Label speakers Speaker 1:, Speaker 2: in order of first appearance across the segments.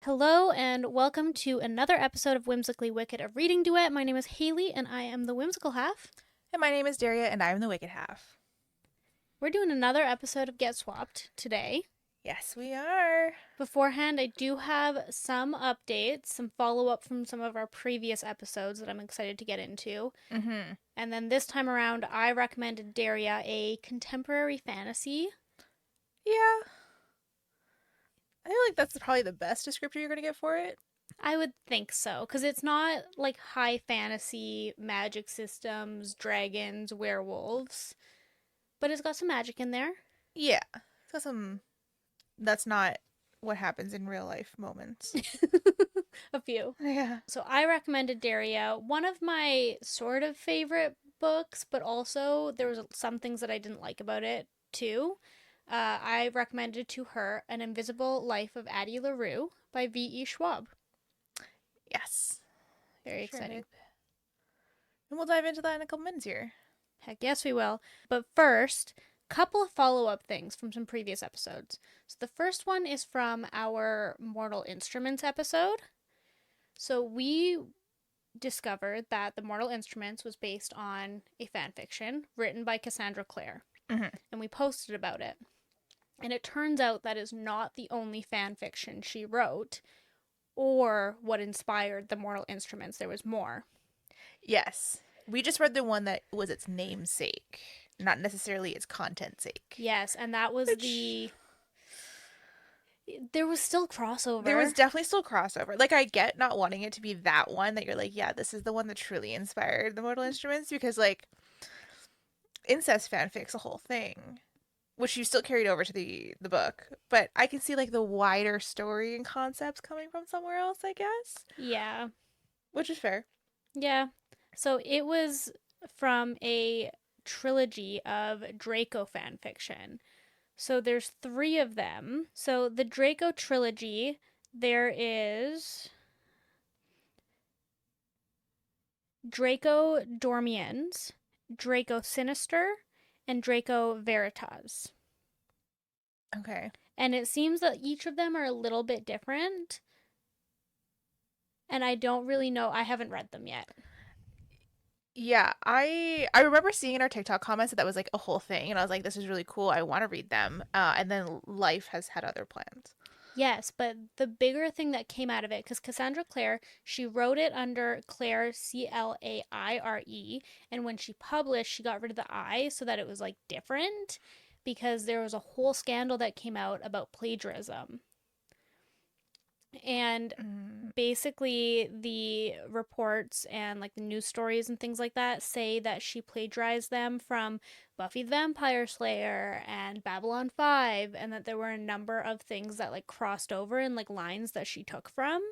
Speaker 1: Hello and welcome to another episode of Whimsically Wicked, a reading duet. My name is Haley and I am the whimsical half.
Speaker 2: And my name is Daria, and I'm the wicked half.
Speaker 1: We're doing another episode of Get Swapped today.
Speaker 2: Yes, we are.
Speaker 1: Beforehand, I do have some updates, some follow up from some of our previous episodes that I'm excited to get into.
Speaker 2: Mm-hmm.
Speaker 1: And then this time around, I recommended Daria a contemporary fantasy.
Speaker 2: Yeah. I feel like that's probably the best descriptor you're going to get for it.
Speaker 1: I would think so, because it's not like high fantasy, magic systems, dragons, werewolves, but it's got some magic in there.
Speaker 2: Yeah. It's got some. That's not what happens in real life moments.
Speaker 1: A few.
Speaker 2: Yeah.
Speaker 1: So I recommended Daria, one of my sort of favorite books, but also there was some things that I didn't like about it too. I recommended to her An Invisible Life of Addie LaRue by V.E. Schwab.
Speaker 2: Yes.
Speaker 1: Very
Speaker 2: Sure
Speaker 1: exciting.
Speaker 2: did. And we'll dive into that in a couple minutes here.
Speaker 1: Heck yes, we will. But first, couple of follow-up things from some previous episodes. So the first one is from our Mortal Instruments episode. So we discovered that The Mortal Instruments was based on a fan fiction written by Cassandra Clare,
Speaker 2: Mm-hmm.
Speaker 1: and we posted about it. And it turns out that is not the only fan fiction she wrote or what inspired The Mortal Instruments. There was more.
Speaker 2: Yes. We just read the one that was its namesake, not necessarily its content sake.
Speaker 1: Yes, and that was
Speaker 2: Which
Speaker 1: there was still crossover.
Speaker 2: there was definitely still crossover. Like, I get not wanting it to be that one that you're like, yeah, this is the one that truly inspired the Mortal Instruments, because, like, incest fanfic's a whole thing, which you still carried over to the book. But I can see, like, the wider story and concepts coming from somewhere else, I guess,
Speaker 1: Yeah.
Speaker 2: which is fair.
Speaker 1: Yeah. So it was from a trilogy of Draco fan fiction. So there's three of them. So the Draco trilogy, there is Draco Dormiens, Draco Sinister, and Draco Veritas.
Speaker 2: Okay.
Speaker 1: And it seems that each of them are a little bit different. And I don't really know. I haven't read them yet.
Speaker 2: Yeah, I remember seeing in our TikTok comments that that was like a whole thing, and I was like, this is really cool. I want to read them. And then life has had other plans.
Speaker 1: Yes, but the bigger thing that came out of it, because Cassandra Clare, she wrote it under Claire, Claire, and when she published, she got rid of the I so that it was like different because there was a whole scandal that came out about plagiarism. And
Speaker 2: Mm.
Speaker 1: basically, the reports and like the news stories and things like that say that she plagiarized them from Buffy the Vampire Slayer and Babylon 5, and that there were a number of things that like crossed over and like lines that she took from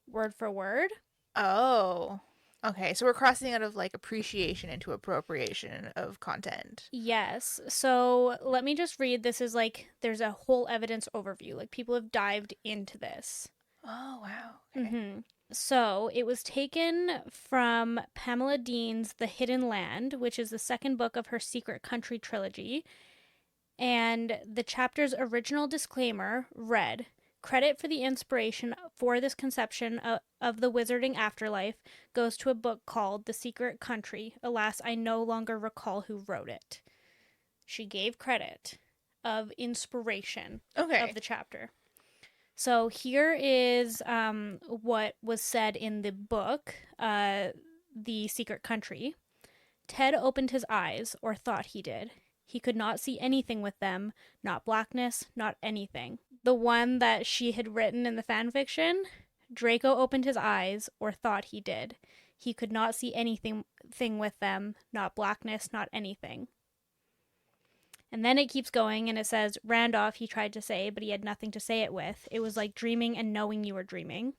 Speaker 1: word for word.
Speaker 2: Oh, okay. So we're crossing out of like appreciation into appropriation of content.
Speaker 1: Yes. So let me just read. This is like, there's a whole evidence overview. Like, people have dived into this.
Speaker 2: Oh, wow. Okay.
Speaker 1: Mm-hmm. So it was taken from Pamela Dean's The Hidden Land, which is the second book of her Secret Country trilogy. And the chapter's original disclaimer read, "Credit for the inspiration for this conception of the wizarding afterlife goes to a book called The Secret Country. Alas, I no longer recall who wrote it." She gave credit of inspiration
Speaker 2: Okay.
Speaker 1: of the chapter. So here is what was said in the book, The Secret Country. Ted opened his eyes, or thought he did. He could not see anything with them, not blackness, not anything. The one that she had written in the fan fiction, Draco opened his eyes, or thought he did. He could not see anything with them, not blackness, not anything. And then it keeps going and it says, Randolph, he tried to say, but he had nothing to say it with. It was like dreaming and knowing you were dreaming.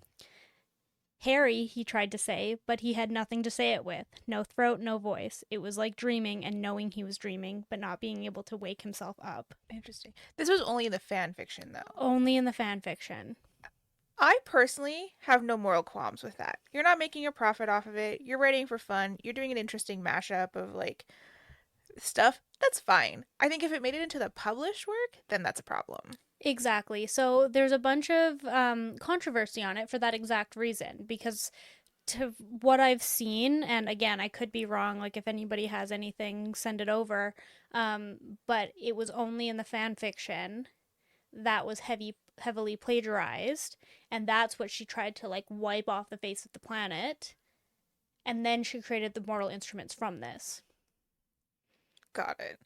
Speaker 1: Harry, he tried to say, but he had nothing to say it with. No throat, no voice. It was like dreaming and knowing he was dreaming, but not being able to wake himself up.
Speaker 2: Interesting. This was only in the fan fiction, though.
Speaker 1: Only in the fan fiction.
Speaker 2: I personally have no moral qualms with that. You're not making a profit off of it. You're writing for fun. You're doing an interesting mashup of like stuff. That's fine. I think if it made it into the published work, then that's a problem.
Speaker 1: Exactly. So there's a bunch of controversy on it for that exact reason. Because to what I've seen, and again, I could be wrong. Like if anybody has anything, send it over. But it was only in the fan fiction that was heavily plagiarized, and that's what she tried to like wipe off the face of the planet. And then she created the mortal instruments from this.
Speaker 2: Got it.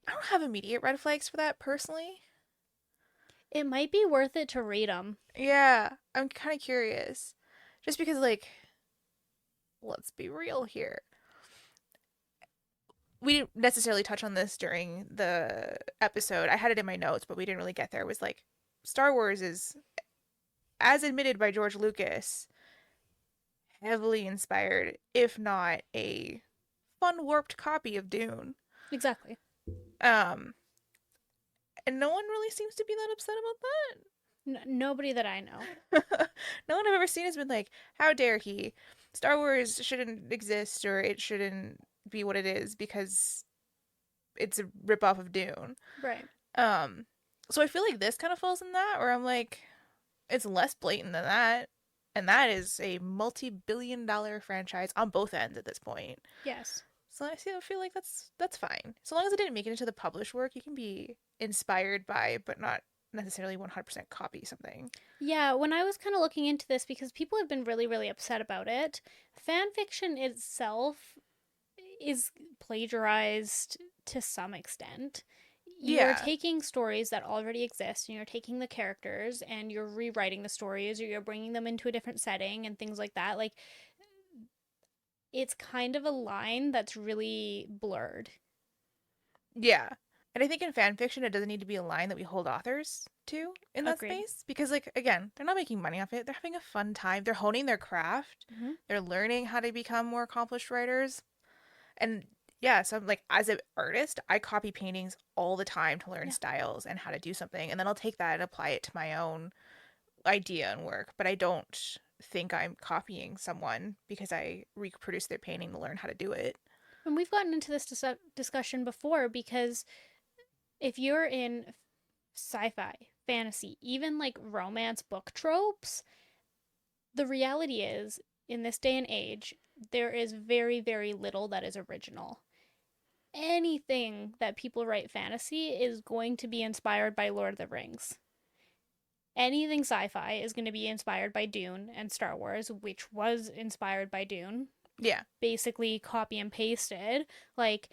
Speaker 2: I don't have immediate red flags for that personally.
Speaker 1: It might be worth it to read them.
Speaker 2: Yeah, I'm kind of curious. Just because, like, let's be real here. We didn't necessarily touch on this during the episode. I had it in my notes, but we didn't really get there. It was like Star Wars is, as admitted by George Lucas, heavily inspired, if not a fun warped copy of Dune.
Speaker 1: Exactly.
Speaker 2: Um, and no one really seems to be that upset
Speaker 1: Nobody that I know.
Speaker 2: about that. No one I've ever seen has been like, "How dare he? Star Wars shouldn't exist, or it shouldn't be what it is because it's a ripoff of Dune."
Speaker 1: Right.
Speaker 2: Um, so I feel like this kind of falls in that, where I'm like, it's less blatant than that, and that is a multi-billion-dollar franchise on both ends at this point.
Speaker 1: Yes.
Speaker 2: So I still feel like that's fine. So long as it didn't make it into the published work, you can be inspired by, but not necessarily 100% copy something.
Speaker 1: Yeah, when I was kind of looking into this, because people have been really, really upset about it, fan fiction itself is plagiarized to some extent. You're
Speaker 2: Yeah,
Speaker 1: taking stories that already exist and you're taking the characters and you're rewriting the stories, or you're bringing them into a different setting and things like that. Like, it's kind of a line that's really blurred.
Speaker 2: yeah. And I think in fan fiction, it doesn't need to be a line that we hold authors to in that
Speaker 1: Agreed.
Speaker 2: space because, like, again, they're not making money off it. They're having a fun time. They're honing their craft.
Speaker 1: Hmm.
Speaker 2: They're learning how to become more accomplished writers. And yeah, so I'm like, as an artist, I copy paintings all the time to learn
Speaker 1: Yeah.
Speaker 2: styles and how to do something. And then I'll take that and apply it to my own idea and work. But I don't think I'm copying someone because I reproduce their painting to learn how to do it.
Speaker 1: And we've gotten into this discussion before, because if you're in sci fi, fantasy, even like romance book tropes, the reality is, in this day and age, there is very, very little that is original. Anything that people write fantasy is going to be inspired by Lord of the Rings. Anything sci fi is going to be inspired by Dune and Star Wars, which was inspired by Dune,
Speaker 2: Yeah.
Speaker 1: basically copy and pasted. Like,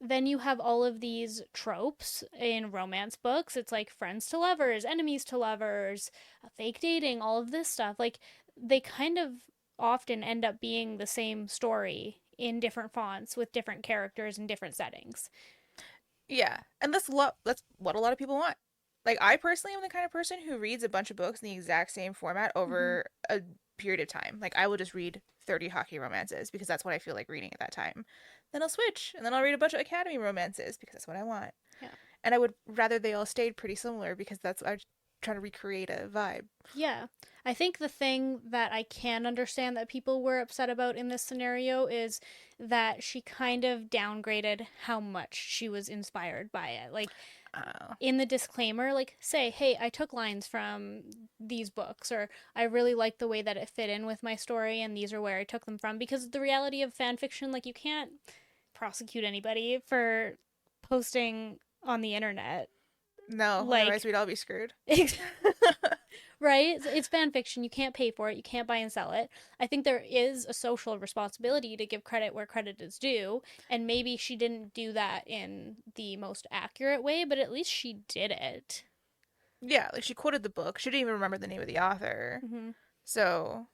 Speaker 1: then you have all of these tropes in romance books. It's like friends to lovers, enemies to lovers, fake dating, all of this stuff. Like, they kind of often end up being the same story in different fonts with different characters and different settings.
Speaker 2: Yeah. And that's what a lot of people want. Like I personally am the kind of person who reads a bunch of books in the exact same format
Speaker 1: Mm-hmm.
Speaker 2: over a period of time. Like I will just read 30 hockey romances because that's what I feel like reading at that time. Then I'll switch and then I'll read a bunch of academy romances because that's what I want.
Speaker 1: Yeah.
Speaker 2: And I would rather they all stayed pretty similar because that's I try to recreate a vibe.
Speaker 1: Yeah. I think the thing that I can understand that people were upset about in this scenario is that she kind of downgraded how much she was inspired by it. Like,
Speaker 2: Oh.
Speaker 1: in the disclaimer, like, say, hey, I took lines from these books, or I really like the way that it fit in with my story, and these are where I took them from. Because the reality of fan fiction, like, you can't prosecute anybody for posting on the internet.
Speaker 2: No, otherwise
Speaker 1: Like,
Speaker 2: we'd all be screwed.
Speaker 1: right? It's fan fiction. You can't pay for it. You can't buy and sell it. I think there is a social responsibility to give credit where credit is due. And maybe she didn't do that in the most accurate way, but at least she did it.
Speaker 2: Yeah, like she quoted the book. She didn't even remember the name of the author.
Speaker 1: Hmm.
Speaker 2: So,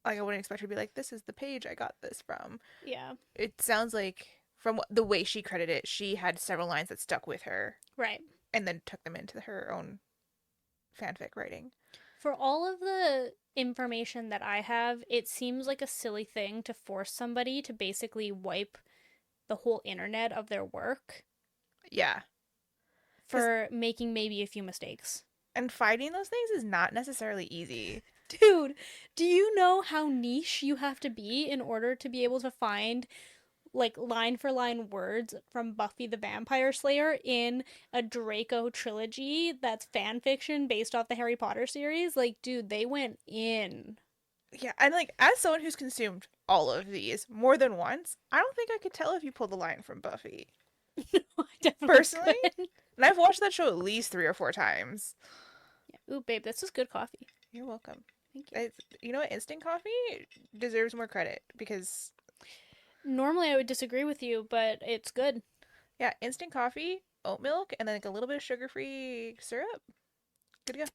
Speaker 2: like I wouldn't expect her to be like, "This is the page I got this from."
Speaker 1: Yeah.
Speaker 2: It sounds like from the way she credited it, she had several lines that stuck with her
Speaker 1: Right.
Speaker 2: and then took them into her own fanfic writing.
Speaker 1: For all of the information that I have, it seems like a silly thing to force somebody to basically wipe the whole internet of their work
Speaker 2: Yeah. Cuz
Speaker 1: for making maybe a few mistakes.
Speaker 2: and finding those things is not necessarily easy.
Speaker 1: Dude, do you know how niche you have to be in order to be able to find like line for line words from Buffy the Vampire Slayer in a Draco trilogy that's fan fiction based off the Harry Potter series. Like, dude, they went in.
Speaker 2: Yeah, and like as someone who's consumed all of these more than once, I don't think I could tell if you pulled the line from Buffy.
Speaker 1: I definitely
Speaker 2: Personally,
Speaker 1: could.
Speaker 2: and I've watched that show at least 3 or 4 times.
Speaker 1: Yeah. Ooh, babe, this is good coffee.
Speaker 2: You're welcome.
Speaker 1: Thank you.
Speaker 2: You know what? Instant coffee deserves more credit because,
Speaker 1: Normally I would disagree with you, but it's good.
Speaker 2: yeah, instant coffee, oat milk, and then like a little bit of sugar-free syrup. Good to go.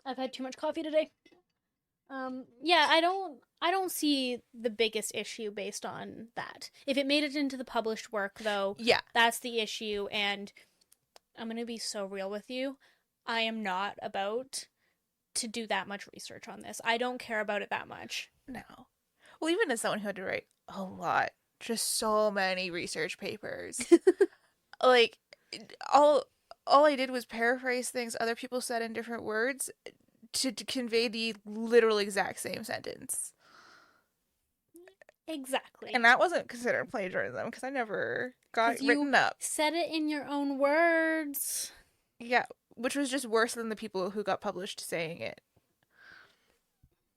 Speaker 1: I've had too much coffee today. Yeah, I don't see the biggest issue based on that. If it made it into the published work though,
Speaker 2: Yeah,
Speaker 1: that's the issue, and I'm going to be so real with you. I am not about to do that much research on this. I don't care about it that much.
Speaker 2: no. Well, even as someone who had to write a lot, just so many research papers, like all all I did was paraphrase things other people said in different words to convey the literal exact same sentence.
Speaker 1: Exactly.
Speaker 2: And that wasn't considered plagiarism because I never got
Speaker 1: Because you
Speaker 2: written up.
Speaker 1: said it in your own words.
Speaker 2: Yeah, which was just worse than the people who got published saying it.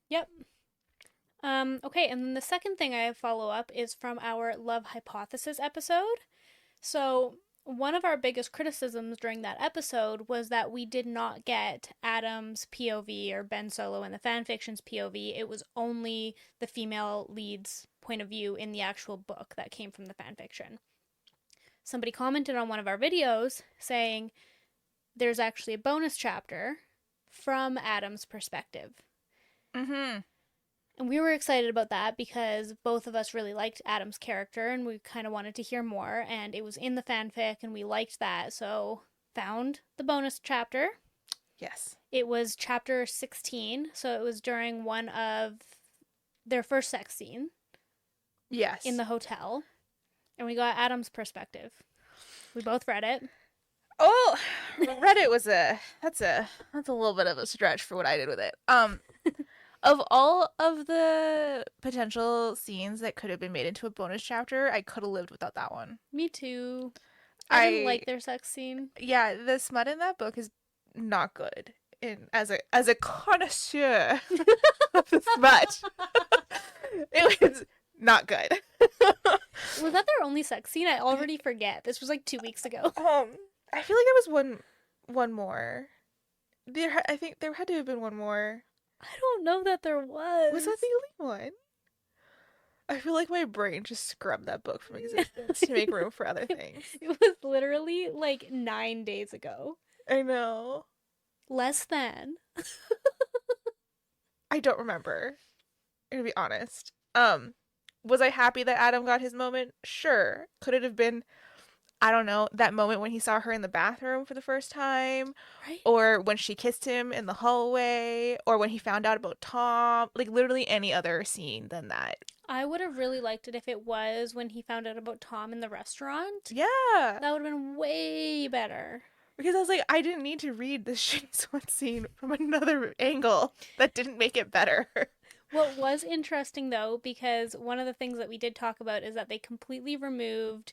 Speaker 1: Yep. Okay, and then the second thing I follow up is from our Love Hypothesis episode. So, one of our biggest criticisms during that episode was that we did not get Adam's POV or Ben Solo and the fanfiction's POV. It was only the female lead's point of view in the actual book that came from the fanfiction. Somebody commented on one of our videos saying there's actually a bonus chapter from Adam's perspective.
Speaker 2: Mm-hmm.
Speaker 1: And we were excited about that because both of us really liked Adam's character and we kind of wanted to hear more. And it was in the fanfic and we liked that. So found the bonus chapter.
Speaker 2: Yes.
Speaker 1: It was chapter 16. So it was during one of their first sex scene
Speaker 2: Yes.
Speaker 1: in the hotel. And we got Adam's perspective. We both read it.
Speaker 2: Oh, Reddit was that's a little bit of a stretch for what I did with it. Of all of the potential scenes that could have been made into a bonus chapter, I could have lived without that one.
Speaker 1: Me too. I didn't like their sex scene.
Speaker 2: Yeah, the smut in that book is not good. In as a connoisseur of the smut, it was not good.
Speaker 1: Was that their only sex scene? I already forget. This was like 2 weeks ago.
Speaker 2: I feel like there was one more. I think there had to have been one more.
Speaker 1: I don't know that there was.
Speaker 2: Was that the only one? I feel like my brain just scrubbed that book from existence to make room for other things.
Speaker 1: It was literally like 9 days ago.
Speaker 2: I know.
Speaker 1: Less than.
Speaker 2: I don't remember. I'm gonna be honest. Was I happy that Adam got his moment? Sure. Could it have been, I don't know, that moment when he saw her in the bathroom for the first time?
Speaker 1: Right?
Speaker 2: Or when she kissed him in the hallway? Or when he found out about Tom? Like, literally any other scene than that.
Speaker 1: I would have really liked it if it was when he found out about Tom in the restaurant.
Speaker 2: Yeah.
Speaker 1: That would have been way better.
Speaker 2: Because I was like, I didn't need to read this shitty sweat scene from another angle. That didn't make it better.
Speaker 1: What was interesting though, because one of the things that we did talk about is that they completely removed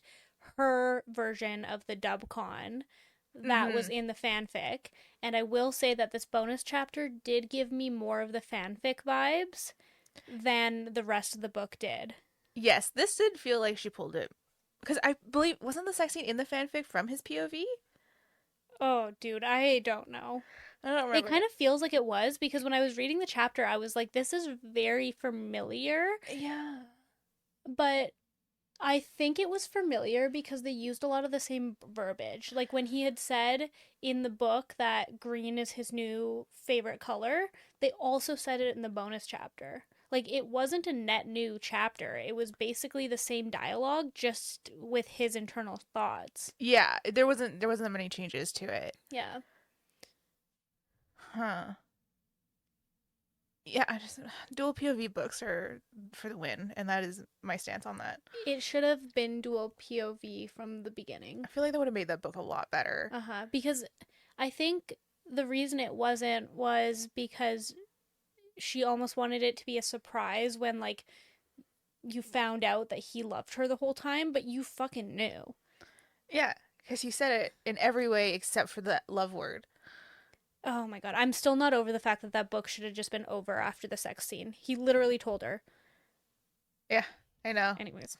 Speaker 1: her version of the dub con that was in the fanfic. And I will say that this bonus chapter did give me more of the fanfic vibes than the rest of the book did.
Speaker 2: Yes, this did feel like she pulled it. Because I believe, wasn't the sex scene in the fanfic from his POV?
Speaker 1: Oh, dude, I don't know.
Speaker 2: I don't remember.
Speaker 1: It kind of feels like it was because when I was reading the chapter, I was like, this is very familiar.
Speaker 2: Yeah.
Speaker 1: But I think it was familiar because they used a lot of the same verbiage. Like when he had said in the book that green is his new favorite color, they also said it in the bonus chapter. Like it wasn't a net new chapter. It was basically the same dialogue just with his internal thoughts.
Speaker 2: Yeah, there wasn't that many changes to it.
Speaker 1: Yeah.
Speaker 2: Huh. Yeah, dual POV books are for the win, and that is my stance on that.
Speaker 1: It should have been dual POV from the beginning.
Speaker 2: I feel like that would have made that book a lot better.
Speaker 1: Because I think the reason it wasn't was because she almost wanted it to be a surprise when, like, you found out that he loved her the whole time, but you fucking knew.
Speaker 2: Yeah, because he said it in every way except for the love word.
Speaker 1: Oh my god, I'm still not over the fact that that book should have just been over after the sex scene. He literally told her.
Speaker 2: Yeah, I know.
Speaker 1: Anyways,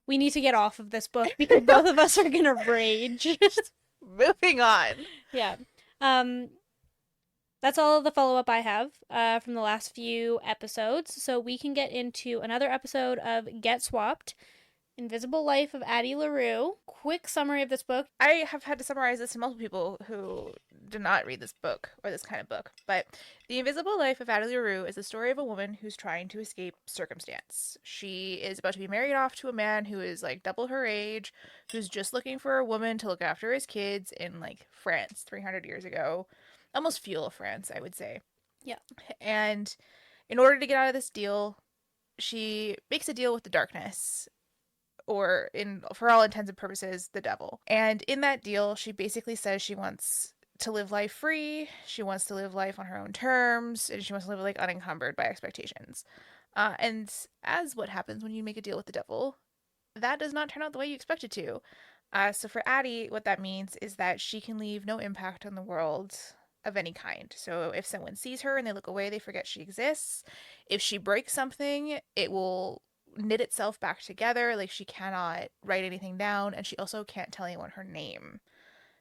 Speaker 1: we need to get off of this book because both of us are gonna rage.
Speaker 2: Moving on.
Speaker 1: Yeah. Um, that's all of the follow up I have from the last few episodes. So we can get into another episode of Get Swapped, Invisible Life of Addie LaRue. Quick summary of this book.
Speaker 2: I have had to summarize this to multiple people who do not read this book or this kind of book. But The Invisible Life of Addie LaRue is the story of a woman who's trying to escape circumstance. She is about to be married off to a man who is like double her age, who's just looking for a woman to look after his kids in like France 300 years ago. Almost feudal France, I would say.
Speaker 1: Yeah.
Speaker 2: And in order to get out of this deal, she makes a deal with the darkness, or in for all intents and purposes, the devil. And in that deal, she basically says she wants to live life free, she wants to live life on her own terms, and she wants to live like unencumbered by expectations. And as what happens when you make a deal with the devil, that does not turn out the way you expect it to. So for Addie, what that means is that she can leave no impact on the world of any kind. So if someone sees her and they look away, they forget she exists. If she breaks something, it will knit itself back together. Like she cannot write anything down, and she also can't tell anyone her name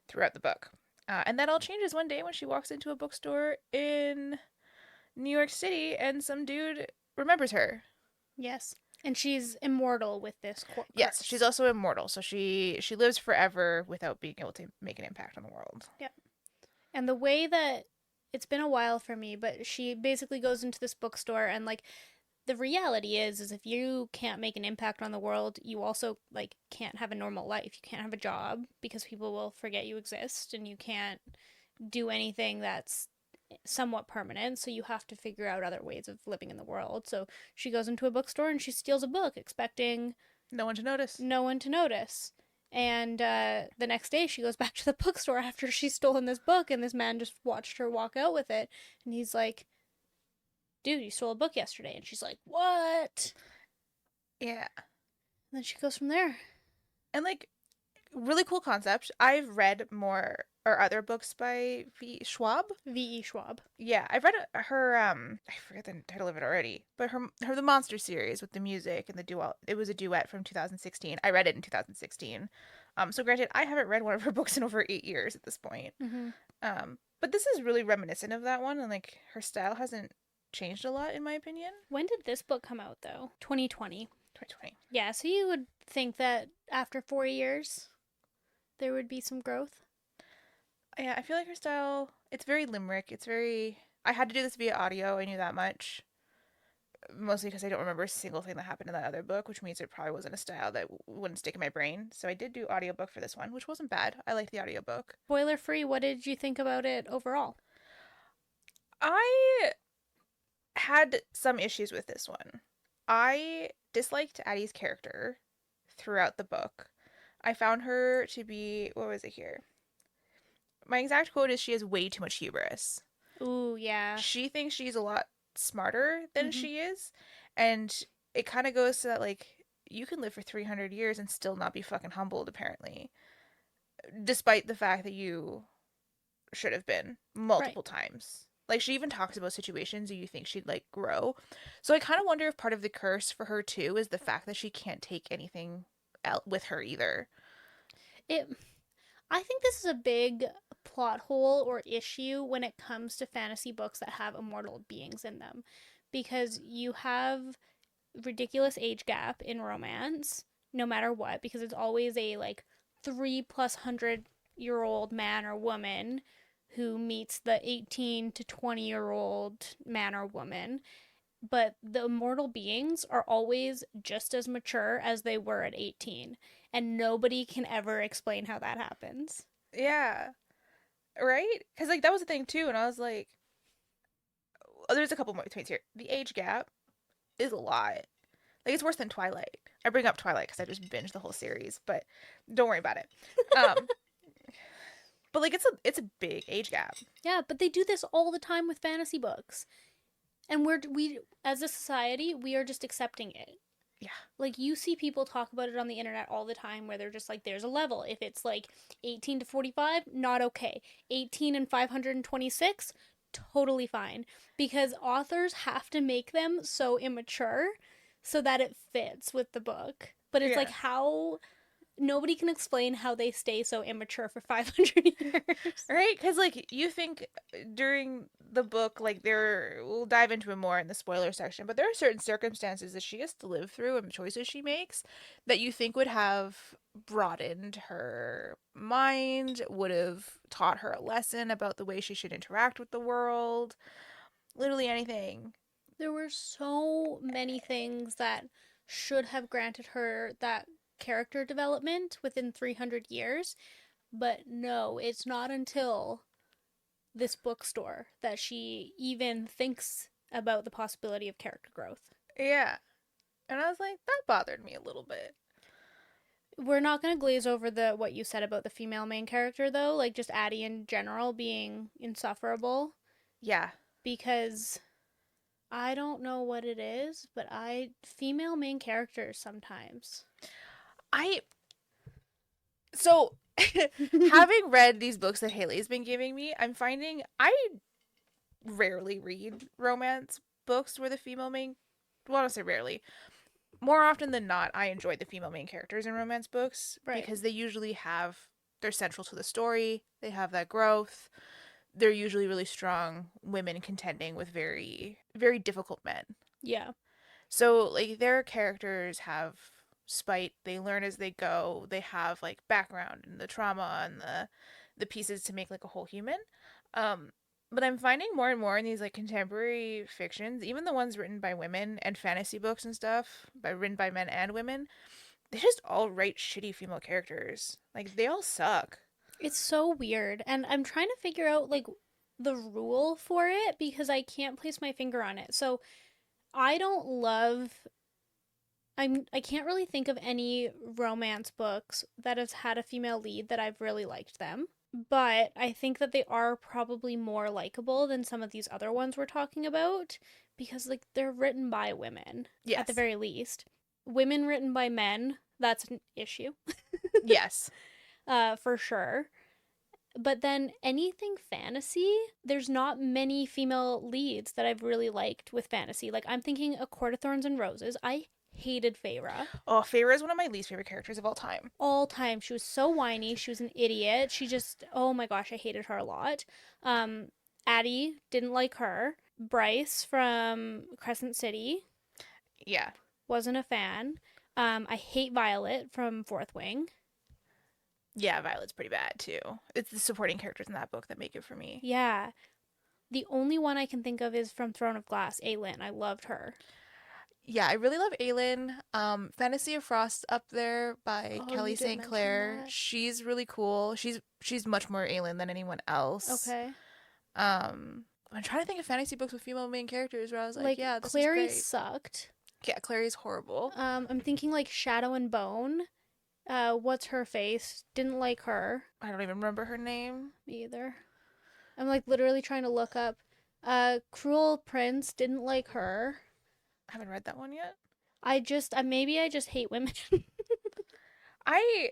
Speaker 2: throughout the book. And that all changes one day when she walks into a bookstore in New York City and some dude remembers her.
Speaker 1: Yes. And she's immortal with this
Speaker 2: Yes,
Speaker 1: curse.
Speaker 2: she's also immortal, so she lives forever without being able to make an impact on the world.
Speaker 1: Yeah. And the way that it's been a while for me, but she basically goes into this bookstore and like the reality is if you can't make an impact on the world, you also like can't have a normal life. You can't have a job because people will forget you exist, and you can't do anything that's somewhat permanent, so you have to figure out other ways of living in the world. So she goes into a bookstore and she steals a book expecting
Speaker 2: No one to notice.
Speaker 1: no one to notice. And the next day she goes back to the bookstore after she's stolen this book, and this man just watched her walk out with it, and he's like, dude, you stole a book yesterday. And she's like, what?
Speaker 2: Yeah.
Speaker 1: And then she goes from there.
Speaker 2: And like really cool concept. I've read more or other books by V. Schwab.
Speaker 1: V.E. Schwab.
Speaker 2: Yeah, I've read her I forget the title of it already, but her the Monster series with the music and the duet. It was a duet from 2016. I read it in 2016. So granted, I haven't read one of her books in over 8 years at this point.
Speaker 1: Mm-hmm.
Speaker 2: But this is really reminiscent of that one, and like her style hasn't changed a lot in my opinion.
Speaker 1: When did this book come out, though? 2020.
Speaker 2: 2020.
Speaker 1: Yeah, so you would think that after 4 years, there would be some growth.
Speaker 2: Yeah, I feel like her style, it's very limerick. It's very. I had to do this via audio, I knew that much. Mostly because I don't remember a single thing that happened in that other book, which means it probably wasn't a style that wouldn't stick in my brain. So I did do audiobook for this one, which wasn't bad. I liked the audiobook.
Speaker 1: Spoiler free, what did you think about it overall?
Speaker 2: I had some issues with this one. I disliked Addie's character throughout the book. I found her to be, what was it here? My exact quote is she has way too much hubris.
Speaker 1: Ooh, yeah.
Speaker 2: She thinks she's a lot smarter than
Speaker 1: Mm-hmm.
Speaker 2: she is, and it kind of goes to that like you can live for 300 years and still not be fucking humbled apparently, despite the fact that you should have been
Speaker 1: Right.
Speaker 2: multiple times. Like she even talks about situations that you think she'd like grow. So I kind of wonder if part of the curse for her too is the fact that she can't take anything out with her either.
Speaker 1: It I think this is a big plot hole or issue when it comes to fantasy books that have immortal beings in them, because you have ridiculous age gap in romance no matter what, because it's always a like 3+100-year-old man or woman who meets the 18 to 20-year-old man or woman, but the immortal beings are always just as mature as they were at 18, and nobody can ever explain how that happens.
Speaker 2: Yeah, right? Because like that was the thing too, and I was like, oh, there's a couple more points here. The age gap is a lot. Like it's worse than Twilight. I bring up Twilight because I just binged the whole series, but don't worry about it. Um, but like it's a big age gap.
Speaker 1: Yeah, but they do this all the time with fantasy books. And we as a society, we are just accepting it.
Speaker 2: Yeah.
Speaker 1: Like, you see people talk about it on the internet all the time where they're just like, there's a level. If it's like 18 to 45, not okay. 18 and 526, totally fine. Because authors have to make them so immature so that it fits with the book. But it's like,
Speaker 2: Yeah.
Speaker 1: how nobody can explain how they stay so immature for 500 years.
Speaker 2: Right? Because, like, you think during the book, like, we'll dive into it more in the spoiler section, but there are certain circumstances that she has to live through and choices she makes that you think would have broadened her mind, would have taught her a lesson about the way she should interact with the world. Literally anything.
Speaker 1: There were so many things that should have granted her that character development within 300 years, but no, it's not until this bookstore that she even thinks about the possibility of character growth.
Speaker 2: Yeah. And I was like, that bothered me a little bit.
Speaker 1: We're not going to glaze over the what you said about the female main character though, like just Addie in general being insufferable,
Speaker 2: Yeah.
Speaker 1: because I don't know what it is, but I female main characters sometimes.
Speaker 2: I So, having read these books that Haley's been giving me, I'm finding I rarely read romance books where the female main, well, I don't say rarely. More often than not, I enjoy the female main characters in romance books
Speaker 1: Right.
Speaker 2: because they usually they're central to the story. They have that growth. They're usually really strong women contending with very, very difficult men.
Speaker 1: Yeah.
Speaker 2: So, like, their characters have spite. They learn as they go. They have like background and the trauma and the pieces to make like a whole human. Um, but I'm finding more and more in these like contemporary fictions, even the ones written by women and fantasy books and stuff, written by men and women, they just all write shitty female characters. Like they all suck.
Speaker 1: It's so weird. And I'm trying to figure out like the rule for it because I can't place my finger on it. So I don't love I can't really think of any romance books that has had a female lead that I've really liked them. But I think that they are probably more likable than some of these other ones we're talking about because like they're written by women at the
Speaker 2: Yes.
Speaker 1: very least. Women written by men, that's an issue.
Speaker 2: Yes.
Speaker 1: For sure. But then anything fantasy, there's not many female leads that I've really liked with fantasy. Like I'm thinking A Court of Thorns and Roses. I hated Feyre.
Speaker 2: Oh, Feyre is one of my least favorite characters of all time.
Speaker 1: All time. She was so whiny. She was an idiot. She just, oh my gosh, I hated her a lot. Um, Addie, didn't like her. Bryce from Crescent City,
Speaker 2: Yeah.
Speaker 1: wasn't a fan. I hate Violet from Fourth Wing.
Speaker 2: Yeah, Violet's pretty bad too. It's the supporting characters in that book that make it for me.
Speaker 1: Yeah. The only one I can think of is from Throne of Glass, Aelin. I loved her.
Speaker 2: Yeah, I really love Aelin. Fantasy of Frost up there by
Speaker 1: Oh,
Speaker 2: Kelly
Speaker 1: you did
Speaker 2: St.
Speaker 1: mention
Speaker 2: Clair.
Speaker 1: that.
Speaker 2: She's really cool. She's much more Aelin than anyone else.
Speaker 1: Okay.
Speaker 2: I'm trying to think of fantasy books with female main characters where I was like,
Speaker 1: Like,
Speaker 2: yeah, this is
Speaker 1: Clary
Speaker 2: great.
Speaker 1: sucked.
Speaker 2: Yeah, Clary's horrible.
Speaker 1: I'm thinking like Shadow and Bone. What's her face? Didn't like her.
Speaker 2: I don't even remember her name.
Speaker 1: Me either. I'm like literally trying to look up. Cruel Prince, didn't like her.
Speaker 2: I haven't read that one yet.
Speaker 1: Maybe I just hate women.
Speaker 2: I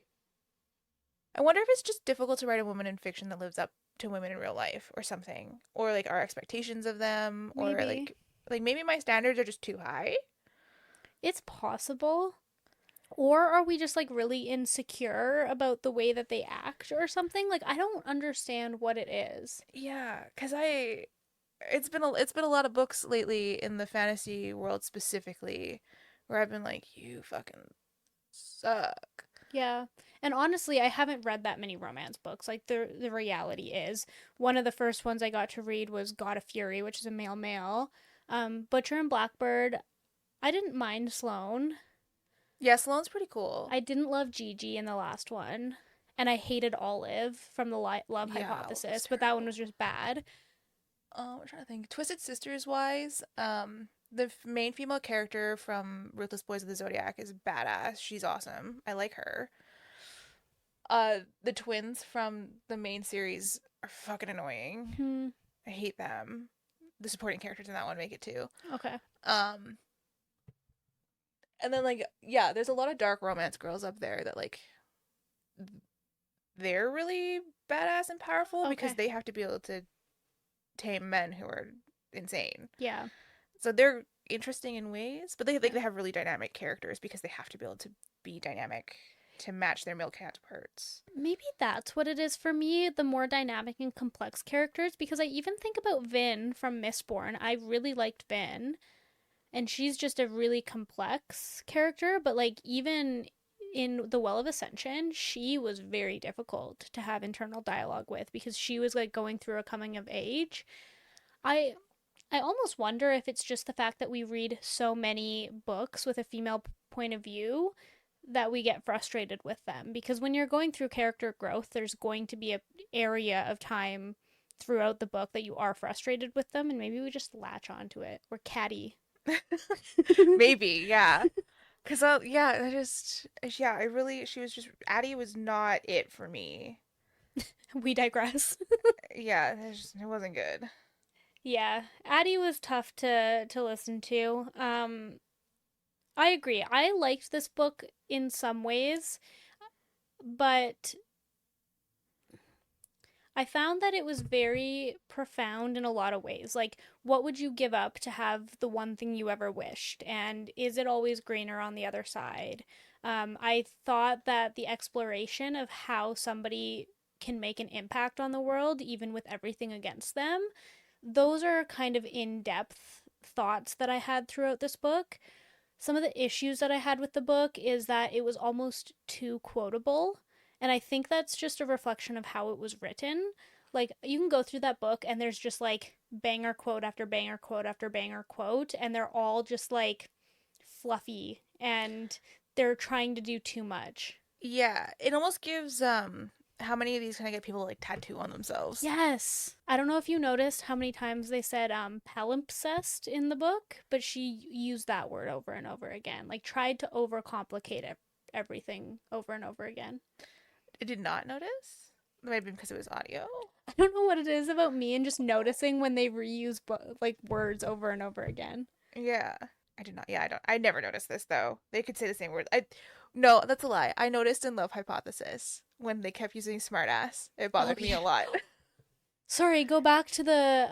Speaker 2: I wonder if it's just difficult to write a woman in fiction that lives up to women in real life or something, or like our expectations of them, or
Speaker 1: Maybe.
Speaker 2: like maybe my standards are just too high.
Speaker 1: It's possible. Or are we just like really insecure about the way that they act or something? Like I don't understand what it is.
Speaker 2: Yeah, cuz it's been a lot of books lately in the fantasy world specifically where I've been like you fucking suck.
Speaker 1: Yeah. And honestly, I haven't read that many romance books. Like the reality is, one of the first ones I got to read was God of Fury, which is a male male. Butcher and Blackbird, I didn't mind Sloane.
Speaker 2: Yeah, Sloane's pretty cool.
Speaker 1: I didn't love Gigi in the last one. And I hated Olive from the Love
Speaker 2: Yeah, Olive's
Speaker 1: Hypothesis, but that one
Speaker 2: terrible.
Speaker 1: was just bad.
Speaker 2: I'm trying to think. Twisted Sisters wise, the main female character from Ruthless Boys of the Zodiac is badass. She's awesome. I like her. The twins from the main series are fucking annoying.
Speaker 1: Hmm.
Speaker 2: I hate them. The supporting characters in that one make it too.
Speaker 1: Okay.
Speaker 2: Um, And then like yeah, there's a lot of dark romance girls up there that like they're really badass and powerful because
Speaker 1: Okay.
Speaker 2: they have to be able to tame men who are insane.
Speaker 1: Yeah.
Speaker 2: So they're interesting in ways, but they like
Speaker 1: Yeah.
Speaker 2: they have really dynamic characters because they have to be able to be dynamic to match their male counterparts.
Speaker 1: Maybe that's what it is for me, the more dynamic and complex characters, because I even think about Vin from Mistborn. I really liked Vin, and she's just a really complex character, but like even in The Well of Ascension, she was very difficult to have internal dialogue with because she was like going through a coming of age. I I almost wonder if it's just the fact that we read so many books with a female point of view that we get frustrated with them, because when you're going through character growth, there's going to be a area of time throughout the book that you are frustrated with them, and maybe we just latch onto it. We're catty.
Speaker 2: Maybe, yeah. Cause yeah, I just yeah, I really she was just Addie was not it for me.
Speaker 1: We digress.
Speaker 2: Yeah, it wasn't good.
Speaker 1: Yeah, Addie was tough to listen to. I agree. I liked this book in some ways, but I found that it was very profound in a lot of ways. Like, what would you give up to have the one thing you ever wished? And is it always greener on the other side? I thought that the exploration of how somebody can make an impact on the world, even with everything against them, those are kind of in depth thoughts that I had throughout this book. Some of the issues that I had with the book is that it was almost too quotable. And I think that's just a reflection of how it was written. Like, you can go through that book and there's just like banger quote after banger quote after banger quote, and they're all just like fluffy and they're trying to do too much.
Speaker 2: Yeah, it almost gives how many of these can I get people like tattoo on themselves?
Speaker 1: Yes. I don't know if you noticed how many times they said palimpsest in the book, but she used that word over and over again. Like tried to overcomplicate it, everything over and over again.
Speaker 2: I did not notice. Maybe because it was audio.
Speaker 1: I don't know what it is about me and just noticing when they reuse like words over and over again.
Speaker 2: Yeah. I did not. Yeah, I don't. I never noticed this though. They could say the same word. I no, that's a lie. I noticed in Love Hypothesis when they kept using smartass. It
Speaker 1: Oh
Speaker 2: bothered me
Speaker 1: yeah.
Speaker 2: a lot.
Speaker 1: Sorry, go back to the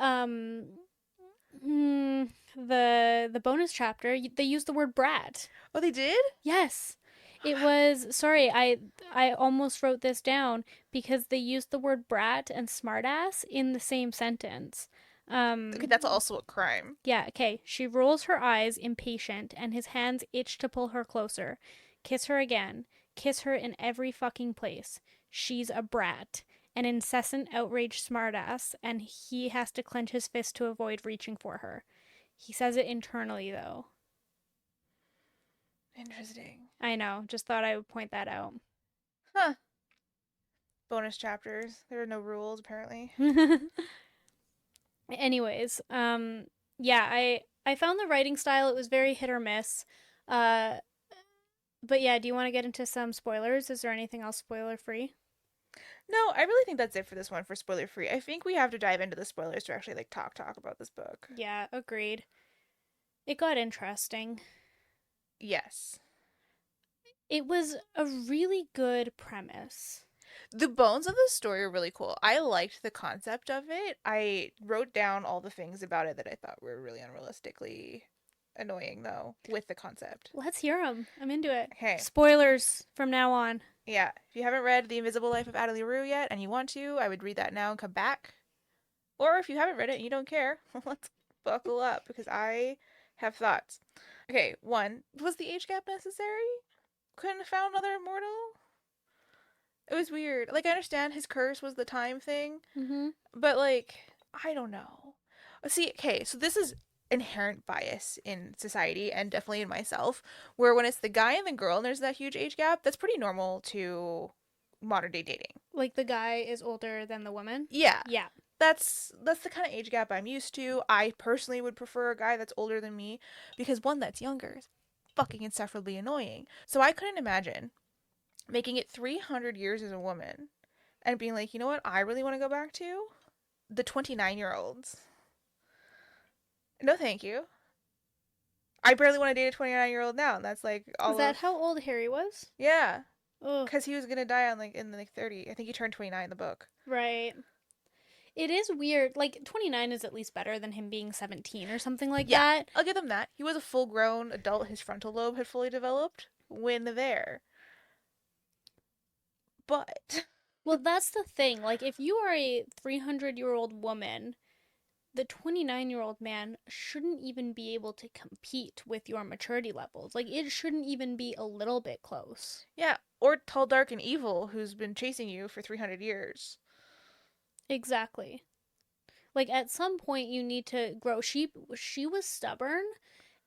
Speaker 1: the bonus chapter. They used the word brat.
Speaker 2: Oh, they did?
Speaker 1: Yes. It was sorry, I almost wrote this down because they used the word brat and smartass in the same sentence.
Speaker 2: Okay, that's also a crime.
Speaker 1: Yeah, okay. She rolls her eyes, impatient, and his hands itch to pull her closer. Kiss her again. Kiss her in every fucking place. She's a brat, an incessant outraged smartass, and he has to clench his fist to avoid reaching for her. He says it internally, though.
Speaker 2: Interesting.
Speaker 1: I know, just thought I would point that out.
Speaker 2: Huh. Bonus chapters. There are no rules apparently.
Speaker 1: Anyways, yeah, I found the writing style, it was very hit or miss. Uh, but yeah, do you want to get into some spoilers? Is there anything else spoiler free?
Speaker 2: No, I really think that's it for this one for spoiler free. I think we have to dive into the spoilers to actually like talk about this book.
Speaker 1: Yeah, agreed. It got interesting.
Speaker 2: Yes.
Speaker 1: It was a really good premise.
Speaker 2: The bones of the story are really cool. I liked the concept of it. I wrote down all the things about it that I thought were really unrealistically annoying, though, with the concept.
Speaker 1: Let's hear them. I'm into it.
Speaker 2: Okay,
Speaker 1: Spoilers from now on.
Speaker 2: yeah. If you haven't read The Invisible Life of Addie LaRue yet and you want to, I would read that now and come back. Or if you haven't read it and you don't care, let's buckle up because I have thoughts. Okay, one, was the age gap necessary? Couldn't have found another immortal? It was weird. Like, I understand his curse was the time thing,
Speaker 1: Mm-hmm.
Speaker 2: but like, I don't know. See, okay, so this is inherent bias in society and definitely in myself, where when it's the guy and the girl and there's that huge age gap, that's pretty normal to modern day dating.
Speaker 1: Like the guy is older than the woman?
Speaker 2: Yeah,
Speaker 1: Yeah.
Speaker 2: that's the kind of age gap I'm used to. I personally would prefer a guy that's older than me because one that's younger is fucking insufferably annoying. So I couldn't imagine making it 300 years as a woman and being like, you know what, I really want to go back to the 29-year-olds. No, thank you. I barely want to date a 29-year-old now, and that's like
Speaker 1: Is
Speaker 2: all
Speaker 1: that
Speaker 2: of
Speaker 1: how old Harry was?
Speaker 2: yeah,
Speaker 1: Oh,
Speaker 2: because he was gonna die on like in like 30. I think he turned 29 in the book.
Speaker 1: right. It is weird. Like 29 is at least better than him being 17 or something like
Speaker 2: Yeah,
Speaker 1: that.
Speaker 2: I'll give them that. He was a full-grown adult. His frontal lobe had fully developed when there. But
Speaker 1: Well, that's the thing. Like if you are a 300-year-old woman, the 29-year-old man shouldn't even be able to compete with your maturity levels. Like it shouldn't even be a little bit close.
Speaker 2: yeah, or tall, dark, and evil, who's been chasing you for 300 years.
Speaker 1: Exactly. Like at some point you need to grow. She was stubborn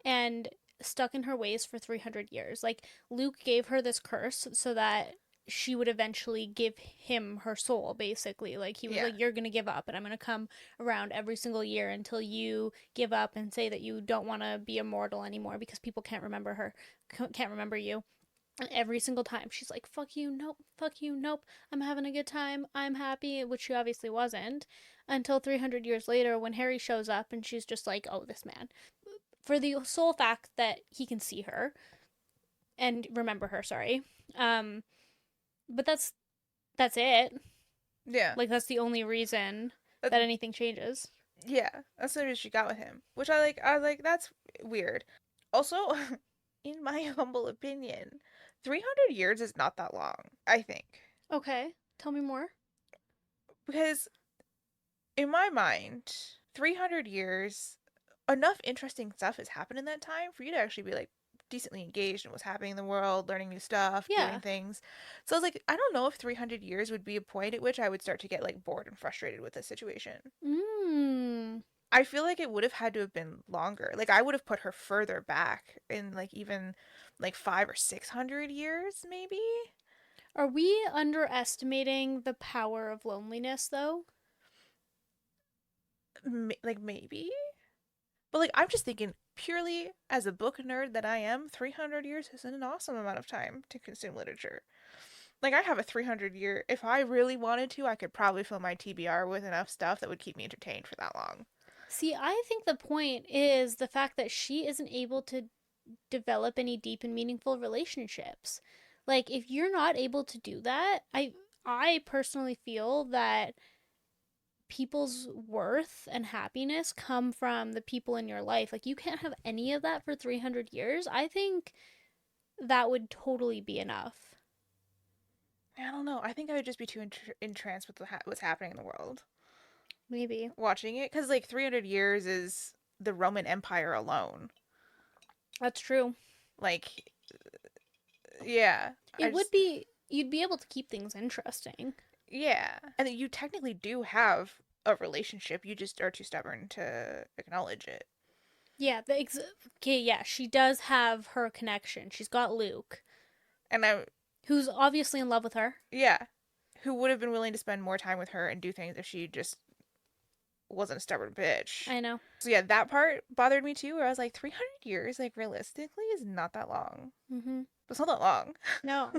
Speaker 1: and stuck in her ways for 300 years. Like Luke gave her this curse so that she would eventually give him her soul, basically. Like he was
Speaker 2: Yeah,
Speaker 1: like, you're going to give up, and I'm going to come around every single year until you give up and say that you don't want to be immortal anymore because people can't remember her, can't remember you. And every single time she's like, fuck you, nope, fuck you, nope, I'm having a good time, I'm happy, which she obviously wasn't. Until 300 years later, when Harry shows up and she's just like, oh, this man, for the sole fact that he can see her and remember her. Sorry, um, but that's it.
Speaker 2: yeah.
Speaker 1: Like that's the only reason
Speaker 2: That,
Speaker 1: that anything changes.
Speaker 2: yeah, that's the reason she got with him, which I like. I was like, that's weird. Also, in my humble opinion, 300 years is not that long, I think.
Speaker 1: Okay, tell me more.
Speaker 2: Because in my mind, 300 years, enough interesting stuff has happened in that time for you to actually be like decently engaged in what's happening in the world, learning new stuff, doing
Speaker 1: Yeah.
Speaker 2: things. So I was like, I don't know if 300 years would be a point at which I would start to get like bored and frustrated with this situation.
Speaker 1: Mm.
Speaker 2: I feel like it would have had to have been longer. Like I would have put her further back in like even like 5 or 600 years, maybe.
Speaker 1: Are we underestimating the power of loneliness, though?
Speaker 2: Like maybe. But like I'm just thinking purely as a book nerd that I am, 300 years is an awesome amount of time to consume literature. Like I have a 300 year, if I really wanted to, I could probably fill my TBR with enough stuff that would keep me entertained for that long.
Speaker 1: See, I think the point is the fact that she isn't able to develop any deep and meaningful relationships. Like if you're not able to do that, I personally feel that people's worth and happiness come from the people in your life. Like you can't have any of that for 300 years. I think that would totally be enough.
Speaker 2: I don't know. I think I would just be too entranced with what's happening in the world
Speaker 1: Maybe.
Speaker 2: watching it because like 300 years is the Roman Empire alone.
Speaker 1: That's true.
Speaker 2: Like, yeah, I
Speaker 1: It would
Speaker 2: just
Speaker 1: be you'd be able to keep things interesting.
Speaker 2: yeah, and you technically do have a relationship. You just are too stubborn to acknowledge it.
Speaker 1: Yeah, okay, yeah, she does have her connection. She's got Luke,
Speaker 2: And I
Speaker 1: who's obviously in love with her.
Speaker 2: yeah, who would have been willing to spend more time with her and do things if she just wasn't a stubborn bitch.
Speaker 1: I know.
Speaker 2: So yeah, that part bothered me too, where I was like, 300 years, like realistically, is not that long.
Speaker 1: Mhm.
Speaker 2: It's not that long.
Speaker 1: No.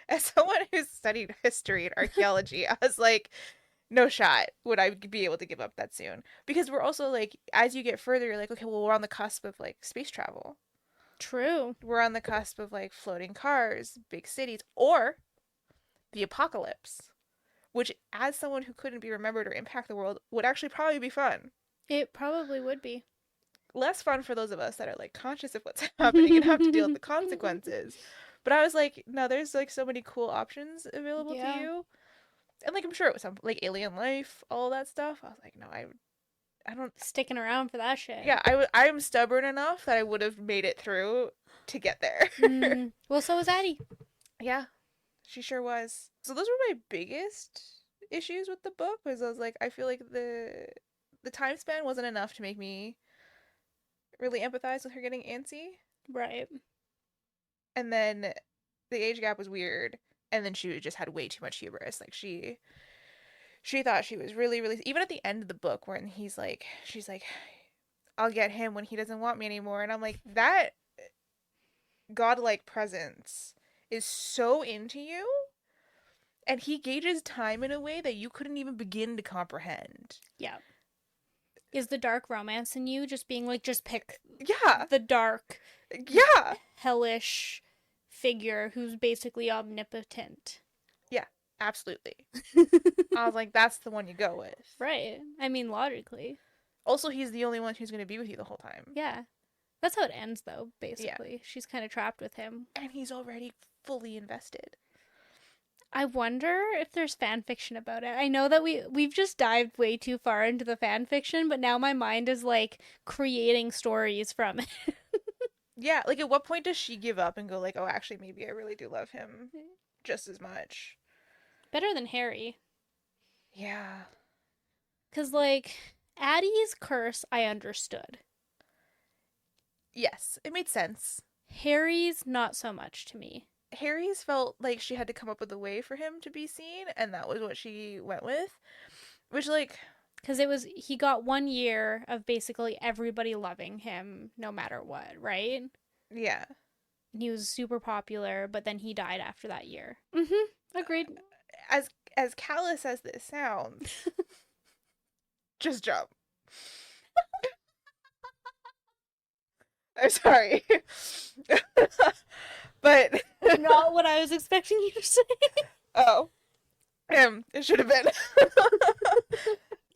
Speaker 2: As someone who's studied history and archaeology, I was like, no shot would I be able to give up that soon. Because we're also like, as you get further, you're like, okay, well, we're on the cusp of like space travel.
Speaker 1: True.
Speaker 2: We're on the cusp of like floating cars, big cities, or the apocalypse, which, as someone who couldn't be remembered or impact the world, would actually probably be fun.
Speaker 1: It probably would be.
Speaker 2: Less fun for those of us that are like conscious of what's happening and have to deal with the consequences. But I was like, no, there's like so many cool options available to
Speaker 1: Yeah.
Speaker 2: you. And like I'm sure it was some like alien life, all that stuff. I was like, no, I don't
Speaker 1: Sticking around for that shit.
Speaker 2: yeah, I am stubborn enough that I would have made it through to get there.
Speaker 1: Well, so was Addie.
Speaker 2: Yeah, she sure was. So those were my biggest issues with the book was I was like I feel like the time span wasn't enough to make me really empathize with her getting antsy.
Speaker 1: Right.
Speaker 2: And then the age gap was weird. And then she just had way too much hubris. Like she thought she was really even at the end of the book when she's like, I'll get him when he doesn't want me anymore. And I'm like, that godlike presence is so into you. And he gauges time in a way that you couldn't even begin to comprehend.
Speaker 1: Yeah. is the dark romance in you just being like, just pick
Speaker 2: Yeah.
Speaker 1: the dark,
Speaker 2: Yeah.
Speaker 1: hellish figure who's basically omnipotent.
Speaker 2: Yeah. Absolutely. I was like, that's the one you go with.
Speaker 1: Right. I mean, logically.
Speaker 2: Also, he's the only one who's going to be with you the whole time.
Speaker 1: Yeah. That's how it ends, though,
Speaker 2: Yeah.
Speaker 1: basically. She's kind of trapped with him.
Speaker 2: And he's already fully invested.
Speaker 1: I wonder if there's fan fiction about it. I know that we've just dived way too far into the fan fiction, but now my mind is like creating stories from it.
Speaker 2: Yeah, like at what point does she give up and go like, "Oh, actually maybe I really do love him just as much."
Speaker 1: Better than Harry.
Speaker 2: Yeah.
Speaker 1: Cause like Addie's curse I understood.
Speaker 2: Yes, it made sense.
Speaker 1: Harry's not so much to me.
Speaker 2: Harry's felt like she had to come up with a way for him to be seen, and that was what she went with. Which, like,
Speaker 1: Because it was, he got 1 year of basically everybody loving him no matter what, right?
Speaker 2: yeah.
Speaker 1: And he was super popular, but then he died after that year. Mm hmm. Agreed.
Speaker 2: As as callous as this sounds, just jump. I'm sorry. But
Speaker 1: Not what I was expecting you to say.
Speaker 2: oh, it should have been.